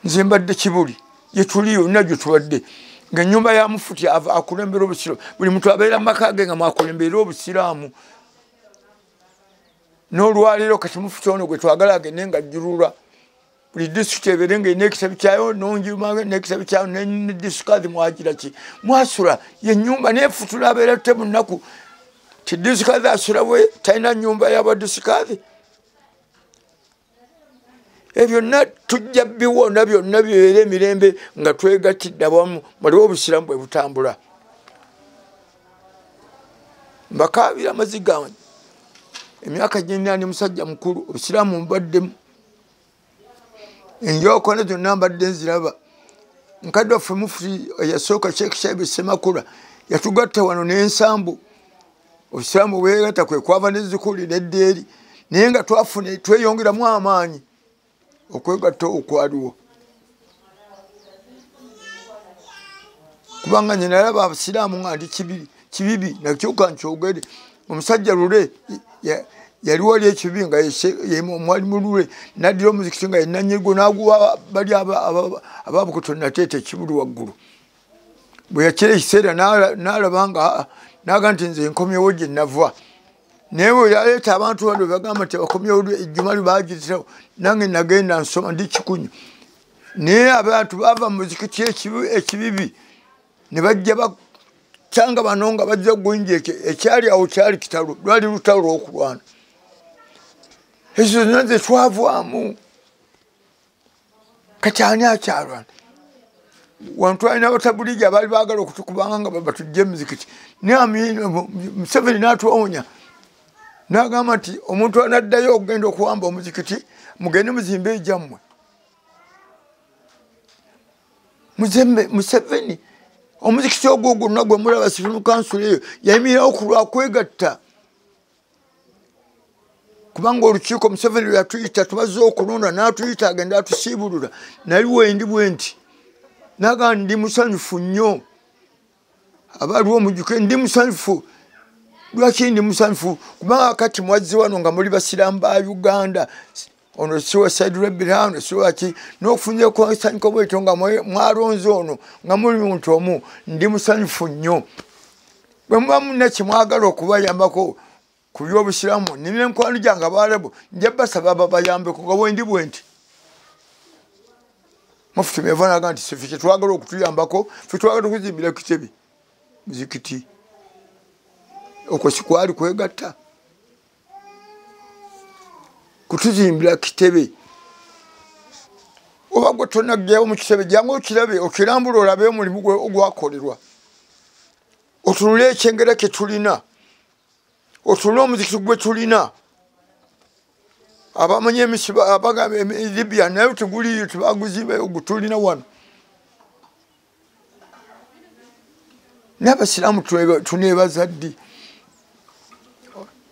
nze mbadde Kibuli yetuli yonna gye tubadde ng'ennyumba ya mufuti akulembera obusiraamu buli muntu abeera mu maka ge nga mwakulembera obusiraamu n'olwaleero kati mufuti ono gwe twagala agende nga ajjululwa buli disitulikiti ebeere nga erina ekitabi kyayo n'onjuma n'ekitabi kyayo ne disikazi mwagira ki mwasula yennyumba naye ffe tulaabeera tute mu nnaku ti disikazi asula bwe talina nnyumba y'abadisikazi ebyo byonna tujja biwona byonna bibeera emirembe nga twegattidde abamu waliwo obusiraamu bwe butambula mbakaabira amaziga emyaka gyenina ne musajja mukulu obusiraamu mbaddemu enjoko ne zonna mbadde nziraba nkadde waffe mufuti eyasooka Sheikh Shaibu Ssemakula yatugatta wano n'ensambu obusiraamu bwegatta kwe kwava n'ezzukuli n'eddeeri naye nga tweyongeramu amaanyi okwegatta okwaliwo kubanga nye nalaba abasiraamu nga ndi kibibi nakyo kankyogere omusajja lule yali wali ekibi nga omwalimu lule naddira omuzikiti nga yenanyirgo n'aguwa bali ababukuto nateeta ekibuli waggulu bwe yakira ekiseera n'alaba nga naga nti nze nkomyewo gye nava newe yaleeta abantu wano bagamba nti bakomyewo ejjuma libagitirawo nange nagenda nsoma ndi Kikunyu naye abantu bava mu muzikiti ekibibi ne bajja bakyanga bano nga bajja gwingi ekyali awo kyali kitalo lwali lutalo lw'okulwana ezo zonna ze twavaamu kati ani akyalwana wantu alina batabuligi abaali baagala okutukubanga nga batujja emuzikiti Museveni n'atuwonya n'agamba nti omuntu anaddayo okugenda okuwamba omuzikiti mugende muzimbe egyammwe Museveni omuzikiti ogwo gwonna gwe mulaba Civil Council eyo yayimirirawo ku lwa kwegatta kubanga olukiiko Museveni lwe yatuyita tubaze okulonda n'atuyita agenda atusiibulula nali wendi bwe nti naga ndi musanyufu nnyo abaaliwo omujjuke ndi musanyufu lwaki ndi musanyufu kubanga kati mwazzi wano nga muli basiraamu ba Uganda ono siwa Said Rebirano siwa ki n'okufunye ko sanyuko bwetyo nga mwalonze ono nga muli muntu omu ndi musanyufu nnyo bwe muba munna kimwagala okubayambako ku by'obusiraamu nimye enkwano gyange Abaarabu nja basaba babayambeko nga bwe ndi bwe nti Mufti mevanaga nti ffe kyetwagala okutuyambako ffe twagala okuzimbira Kitebe muzikiti okwo sikwali kwegatta kutuzimbira Kitebe oba gwe tonagyawo mu Kitebe jangu okirabe okirambula olabe omulimu ogwakolerwa otunule ekyengera kye tulina otunule omuzikiti gwe tulina abamanyi emisiba abagamba Libya naye teguliyo tebaguzimba ogutulina wano n'abasiraamu tuneebaza ddi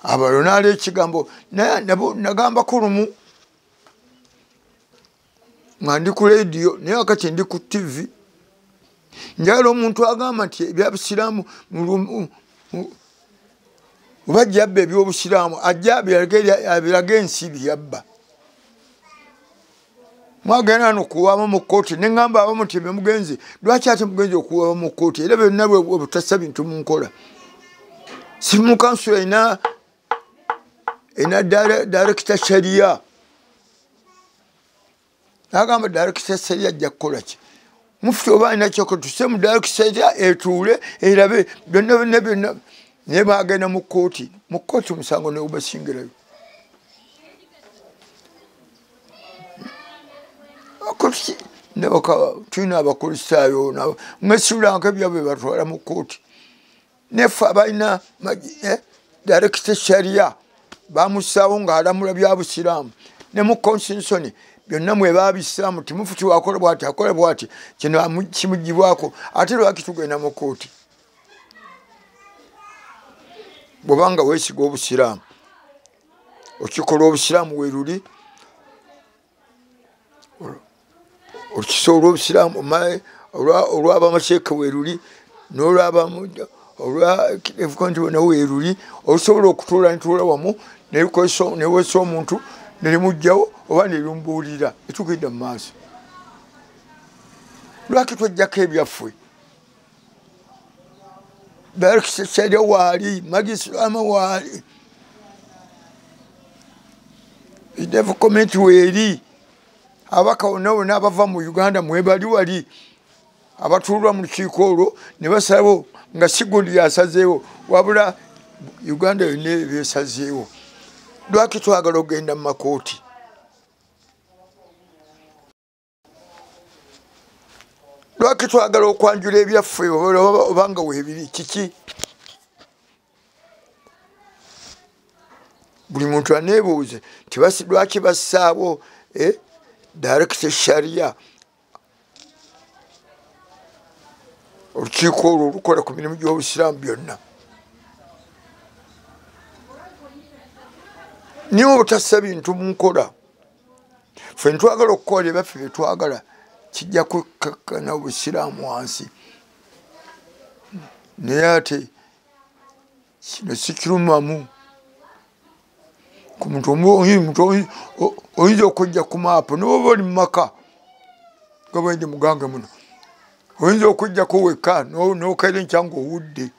abalonala ekigambo nagambako lumu nga ndi ku radio naye wakati ndi ku TV njagala omuntu agamba nti ebyabusiraamu oba jabba ebyobusiraamu ajja abirage ensi byabba mwagenda nokuwaba mu kkooti neŋŋamba abamu nti bemugenzi lwaki ate mugenzi okuwaba mu kkooti era byonna bwebutassa bintu mu nkola Civil Council ina director sharia agamba director sharia ajja kukola ki Mufti oba alina kyoko tuse mu director sharia etuule erabe byonna naye bagenda mu kkooti omusango ne gubasingirayo tulina abakulisitaayo mwesibulanka ebyabwe batwala mu kkooti neffe abalina director sharia bamusaawo ng'alamula byabusiraamu ne mu constitution byonna mwebabisaamu timufuti wakola bwati akola bwati kino kimugibwako ate lwaki tugenda mu kkooti bwobanga weesiga obusiraamu okikola obusiraamu weruli okisobola obusiraamu olw'abamasheeke weruli olw'evuga bona weruli olusobola okutuula nituula wamu neweesa omuntu nelimugjawo oba nelimbuulira etugenda mu maaso lwaki twajjako ebyaffe Sharia waali Magistraama waali Idevu komenti weeri abaka bonna abava mu Uganda mwebali wali abatuulwa mu lukiiko olwo ne basalawo nga si gundi yasazeewo wabula Uganda yonna beesazeewo lwaki twagala okugenda mu makooti lwaki twagala okwanjula ebyaffe obanga weebiri kiki buli muntu aneebuuze lwaki bassaawo director sharia olukiiko olwo olukola ku mirimu gy'obusiraamu byonna niwe obutassa bintu mu nkola ffe ntwagala okukola ebyaffe byetwagala kijja kukkakkana obusiraamu wansi naye ate kino si kirumamu ku muntu oyinza okujja ku maapu noba oli mu maka nga bwendi mugange muno oyinza okujjako wekka n'okaire nkya ng'owudde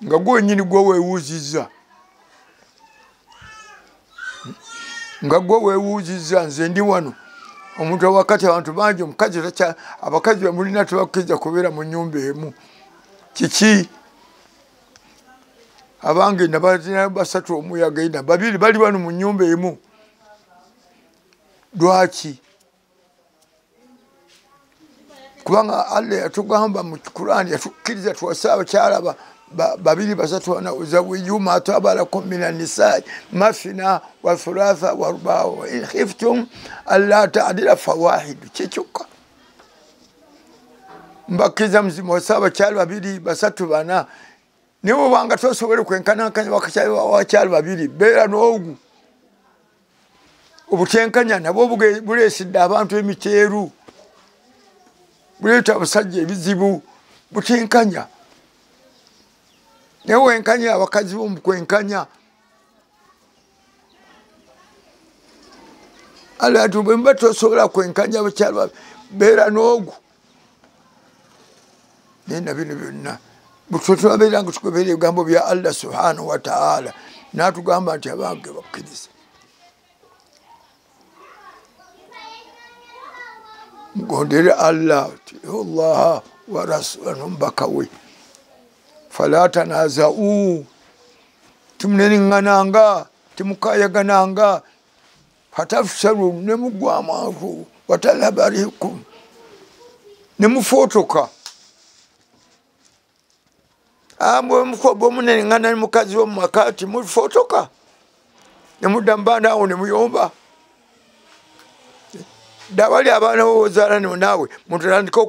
nga gwenyini gwe weewuuzizza nga gwe weewuuzizza nze ndi wano omuntu wakati abantu bangi omukazi abakazi bemulina tebakkiriza kubeera mu nnyumba emu kiki abange nabalina basatu omuyaga ina babiri bali wano mu nnyumba emu lwaki kubanga Allah yatugamba mu Qur'ani yatukkiriza tuwase abakyala babiri basatu zawiyuma tabalakum minan nisaa mafina wa thulatha wa ruba wa in khiftum alla ta'dila fawahid kichuka mbakiza mzimu wase abakyala babiri basatu bana niwo banga tosobole kwenkanankanya wakakyala babiri beera n'ogu obutenkanya nabwo buleesidde abantu emiteeru buleeta abasajja ebizibu butenkanya naye wenkanya abakazi bomukwenkanya ala ati bwemba tosobola kwenkanya abakyala beera n'ogu naye na bino byonna butwetwabeera nga tugoberera ebigambo bya Allah subhanahu wa ta'ala n'atugamba nti abange bakkiriza mugondere Allah Allah wa rasulahu mbakawe fala tanaza'u timnengananga timukayagananga fatafsharu nemugwamavu watalabarikum nemufotoka amwe mkobo munengana mukazi wo makati mufotoka nemudambana awo nemuyomba dawali abana wozala nawe mutandika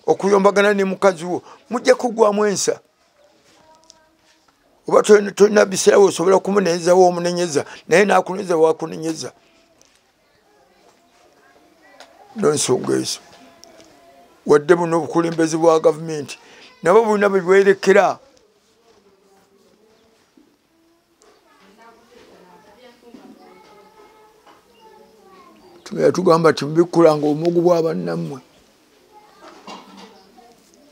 okuyombagana ne mukazi wo mujje kugwa mwensa oba tolina biseera osobola kumunenyeza woomunenyeza naye nakuneza wakunenyeza nonsonga ezo wadde buno obukulembeze bwa gavumenti nabo bulina bwebwerekera tugamba timbikulanga omugu bwabannammwe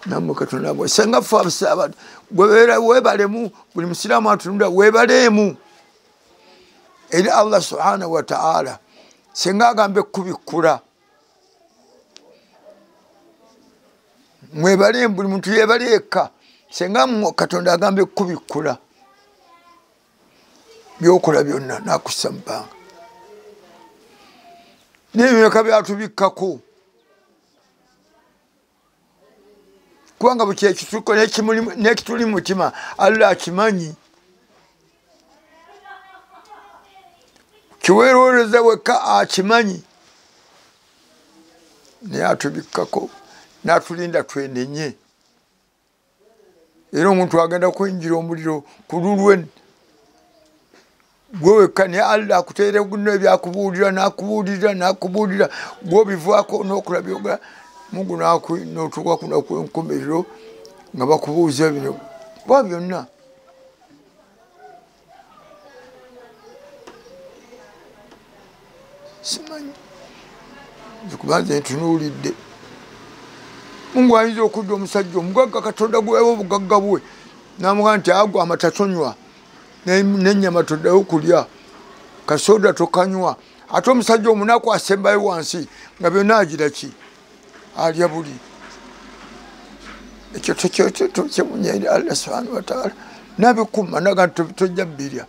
nammwe Katonda bwe senga ffe abasaba webalemu buli musiraamu atunula webalemu eri Allah subhanahu wa ta'ala senga agambe kubikula mwebalemu buli muntu yebaleeka senga Katonda agambe kubikula byokola byonna nakussa mubanga n'ebimeka byatubikkako kubanga buli ekituko n'ekituli mu mutima Allah akimanyi kiweerowoleza wekka akimanyi naye atubikkako n'atulinda twenenye era omuntu agenda kwinjira omuliro ku lulwe gwe wekka naye Allah akuteere guno ebyakubuulira n'akubuulira gwobivaako n'okulabyoga Mungu n'otuuka kuno kw'enkomerero nga bakubuuza bino ba byonna simanyi kubanze ntunuulidde Mungu ayinza okudda omusajja omugagga Katonda gwewa obugagga bwe n'amugaa nti agwa amata tonywa n'ennyama toddayo kulya kasoda tokanywa ate omusajja omunaku asembayo wansi nga byonna agira ki alya buli ekyo kyemunyaire Allah subhanahu wa ta'ala nabikuma naga tojja birya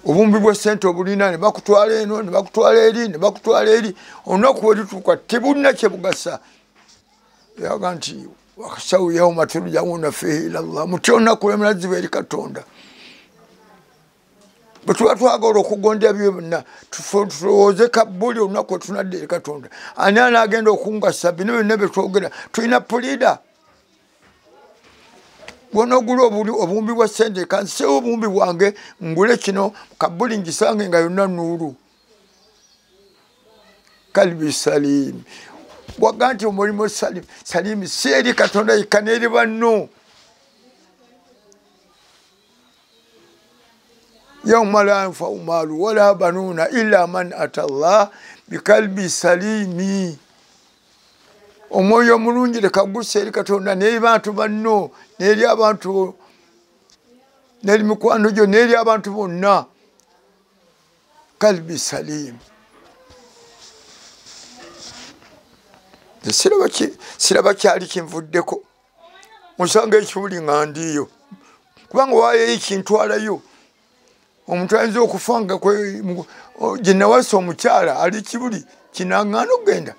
obumbi bwa sente obulina ne bakutwala eno ne bakutwala eri ne bakutwala eri olunaku werituuka tebulina kyebugasa yaga nti wakasawu yauma turja'una fihi ila Allah mutyo olunaku lwemulaziba eri Katonda bwe tuba twagala okugondera byo byonna tulowooze buli olunaku tunadde eri Katonda ani anaagenda okungasa bino byonna bye twogera tulina pulida bw'onoogula obumbi bwa sente kansewo obumbi bwange ngule kino kabuli ngisange nga yonna nuulu kalbi salim bwaga nti omulimu salimi si eri Katonda yekka n'eri banno yawma la yanfa'u maalu wala banuuna illa man ata Allah bikalbi salimi omwoyo omulungi leka gussa eri Katonda n'eri bantu banno n'eri abantu n'eri mikwano gyo n'eri abantu bonna kalbi salim. Siraba kyali kinvuddeko musanga ekibuli nga ndiyo kubanga waayo ekintu alayo omuntu ayinza okufa nga gye nawasa omukyala ali kibuli kinaŋŋaana okugenda.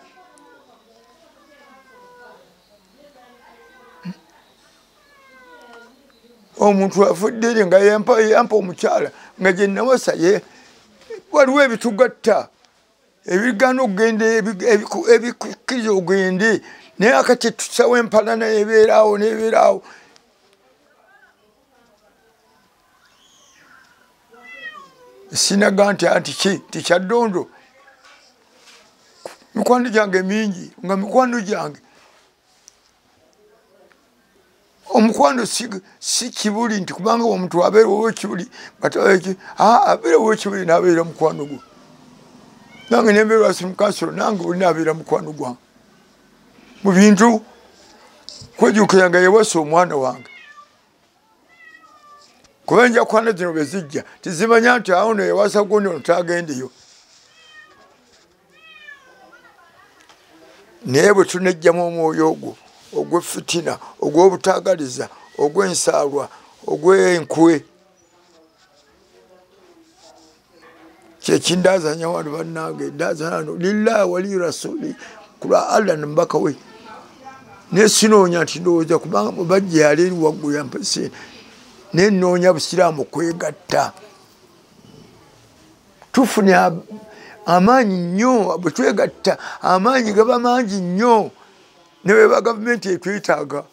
Omuntu afudde nga yampa omukyala nga gye nawasa waliwo ebitugatta ebigana okugenda ebikukkiriza ogende naye akati tusawo empalana ebeeraawo nebeeraawo. Sinaga nti tikyaddondo mikwano gyange mingi nga mikwano gyange omukwano si kibuli nti kubanga omuntu abeera ow'ekibuli abeera ow'ekibuli n'abeera mukwano gwo. Nange nembeera asimukansolo nange oli n'abeera mukwano gwange mu bintu kwejuukira nga yewasa omwana wange kuba enjakwana zino bwe zijja tizimanya nti awo no yewasa gundi ono tagendeyo. Naye bwe tunejjamu omwoyo ogwo ogw'effitina ogw'obutaagaliza ogw'ensaalwa ogw'enkwe kyekindazanya wano bannange ndazanya wano lillahi wali rasuli kulwa Allah nembaka we naye sinoonya nti ndowooza kubanga mubajja yali eri waggulu yampese naye nnoonya busiraamu kwegatta tufune amaanyi nnyo bwe twegatta amaanyi gaba mangi nnyo ne bweba gavumenti etwetaaga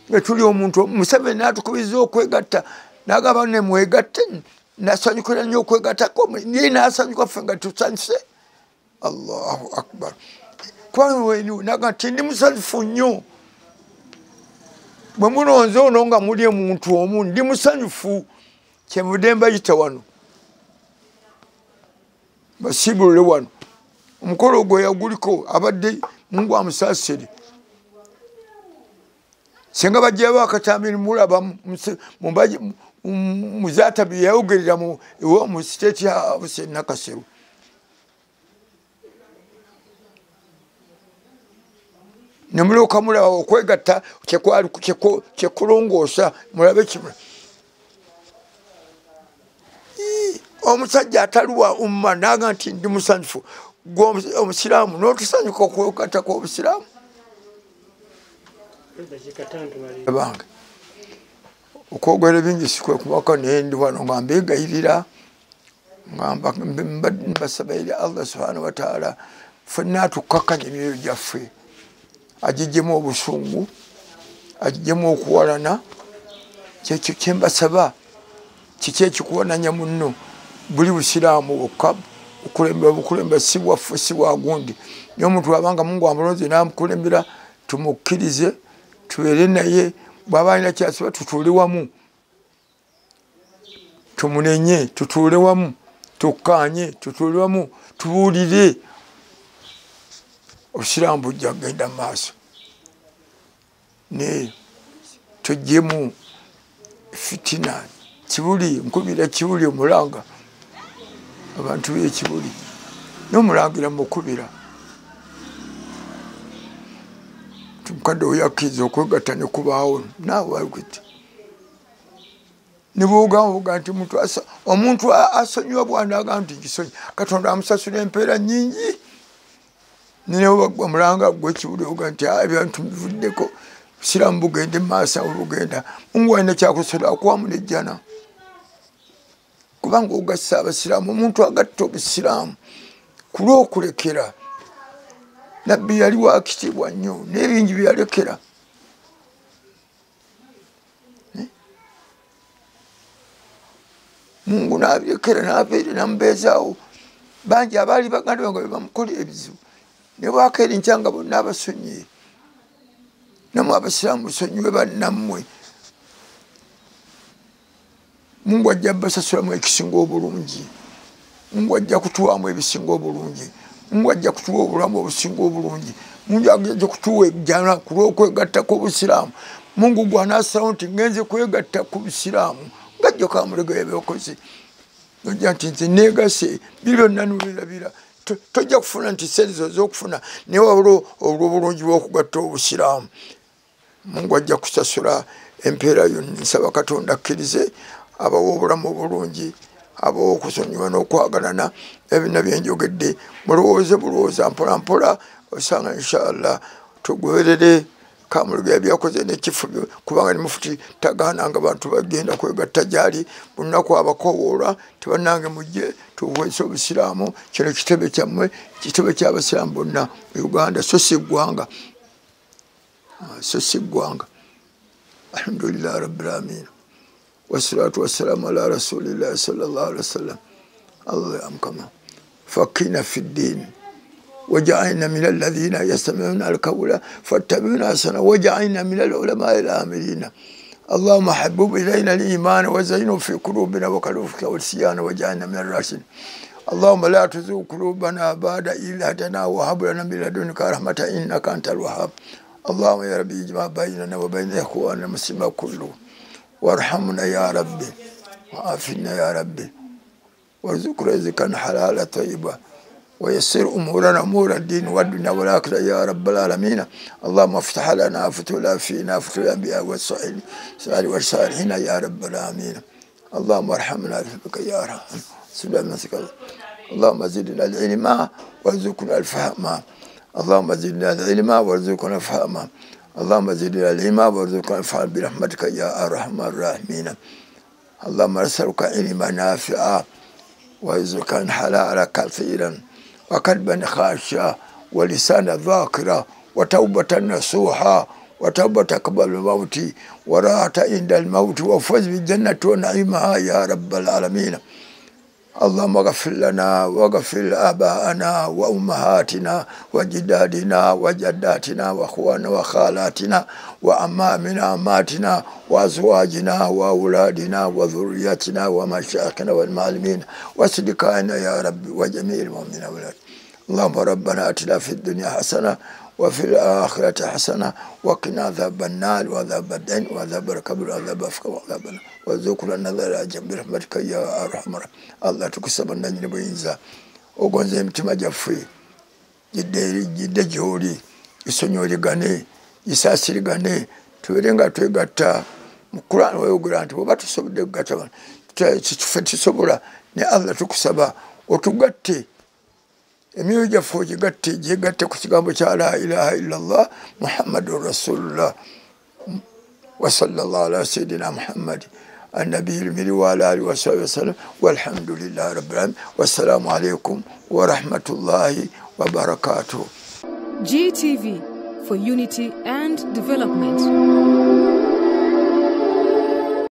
nga tuli omuntu Museveni n'atukubiriza okwegatta n'agamba nemwegatte nasanyukira nnyo okwegattako naye n'asanyuka ffe nga tusanyuse. Allahu akbar naga nti ndi musanyufu nnyo bwe mulonze ono nga muli omuntu omu ndi musanyufu kyenvudde mbayita wano basibulule wano omukolo ogwo yaguliko abadde Mungu amusaasire senga bajjabo akatambi mulaba muzatabi yayogerera mu state ya Nakasero nemulooka mulaba okwegatta kyekulongoosa mulabe kimwe. Omusajja ataluwa umma naga nti ndi musanyufu gwe omusiraamu n'otusanyuka okwegatta kw'obusiraamu bange okwogera bingi sikwe kubaka naye ndi wano nga mbegayirira ngamba mbasaba eri Allah subhanahu wa ta'ala ffenna tukakkanya emyoyo gyaffe agijjemu obusungu agijjemu okuwalana kyekyo kyembasaba kiki ekikuwananya munno buli busiraamu bwokka obukulembera si bwaffe si bwagundi naye omuntu abanga Mungu amulonze n'amukulembera tumukkirize tubeere naye bw'aba alina kyasiba tutuule wamu tumunenye tutuule wamu tukkaanye tutuule wamu tubuulire obusiraamu bujja kugenda mu maaso ne tuggyemu fitina kibuli nkubira kibuli omulanga abantu b'ekibuli n'omulangira mukubira tumukadde oyakkiriza okwegatta ne kubaawo naawe alikuti ne bwogamba nti omuntu asonyiwa bw'anaaga nti nkisonyi Katonda amusasula empeera nnyingi nenewe omulanga gw'ekibuli oga nti ebintu bivuddeko busiraamu bugende mu maaso obugenda Mungu alina kyakusobola okuwamu nejjana kubanga ogassa abasiraamu omuntu agatta obusiraamu ku lw'okulekera nabbi yali wakitiibwa nnyo n'ebingi byeyalekera Mungu n'abirekera n'abeere n'amubeezaawo bangi abaali baganda nga be bamukolera ebizibu ne bwakeera enkya nga bonna abasonyiye namwe abasiraamu musonyiwe bannammwe Mungu ajja basasulamu ekisinga obulungi Mungu ajja kutuwaamu ebisinga obulungi Mungu ajja kutuwa obulamu obusinga obulungi Mungu ajja kutuwa ejjana ku lw'okwegatta kw'obusiraamu Mungu gw'anaasalawo nti ngenze kwegatta ku busiraamu ng'ajja kamulega ebyokoze nojja nti nze neegase byonna nubirabira tojja kufuna nti serizo z'okufuna naye wabula olw'obulungi bw'okugatta obusiraamu Mungu ajja kusasula empeera yonna. Nsaba Katonda akkirize abawa obulamu obulungi abawa okusonyiwa n'okwagalana ebina byenjogedde mulowooze bulowooza mpola mpola osanga inshallah tugoberere Kamuluge byakoze n'ekifu kubanga ni mufuti tagaananga bantu bagenda kwegatta gyali bunaku abakowoolwa tebannange mujje tuweese obusiraamu kino kitebe kyammwe kitebe ky'abasiraamu bonna mu Uganda so si ggwanga alhamdulillah rabbil alamin wassalatu wassalamu ala rasulillahi sallallahu alaihi wasallam Allah amkama fakina fi ddin وجعلنا من الذين يستمعون القول فاتبعون أحسنه وجعلنا من العلماء العاملين اللهم حبب إلينا الإيمان وزينه في قلوبنا وكلوفك والسيان وجعلنا من الراشدين اللهم لا تزغ قلوبنا بعد إذ هديتنا وهب لنا من لدنك رحمة إنك أنت الوهاب اللهم يا ربي اجمع بيننا وبين إخواننا المسلمين كلهم وارحمنا يا ربي وعافنا يا ربي وارزق رزقا حلالا طيبا ويسر أمورنا أمور الدين والدنيا والآخرة يا رب العالمين اللهم افتح لنا فتولا فينا فتولا الأنبياء والصالحين يا رب العالمين اللهم ارحمنا بك يا رحمن سلامتك اللهم زدنا العلم وارزقنا الفهم اللهم زدنا العلم وارزقنا الفهم اللهم زدنا العلم وارزقنا الفهم برحمتك يا أرحم الراحمين اللهم نسألك علما نافعا ورزقا حلالا كثيرا وقلبا خاشعا ولسانا ذاكرا وتوبة نصوحا وتوبة قبل الموت وراحة عند الموت وفوز بالجنة ونعيمها يا رب العالمين اللهم اغفر لنا واغفر آباءنا وأمهاتنا وجدادنا وجداتنا وأخواننا وخالاتنا وأمامنا أماتنا وأزواجنا وأولادنا وذرياتنا ومشايخنا والمعلمين وأصدقائنا يا رب وجميع المؤمنين والمؤمنات اللهم ربنا آتنا في الدنيا حسنة وفي الآخرة حسنة وقنا عذاب النار وعذاب الدين وعذاب القبر وعذاب الفقر وعذاب النار وذكر النظر أجب برحمتك يا أرحم الراحمين الله تكسب النجم بينزا وقنزي متما جفي جدي جوري يسونيوري غاني يساسيري غاني tuwerenga twegatta mu Quran wayogera nti bw'oba tusobodde kugatta ffe tusobola ne Allah tukusaba otugatte emyoyo gyaffe ogigatte gyegatte ku kigambo kya la ilaha illallah muhammadun rasulullah wa sallallahu ala sayidina muhammad النبي المري وعلى آله وصحبه وسلم والحمد لله رب العالمين والسلام عليكم ورحمة الله وبركاته. GTV for unity and development.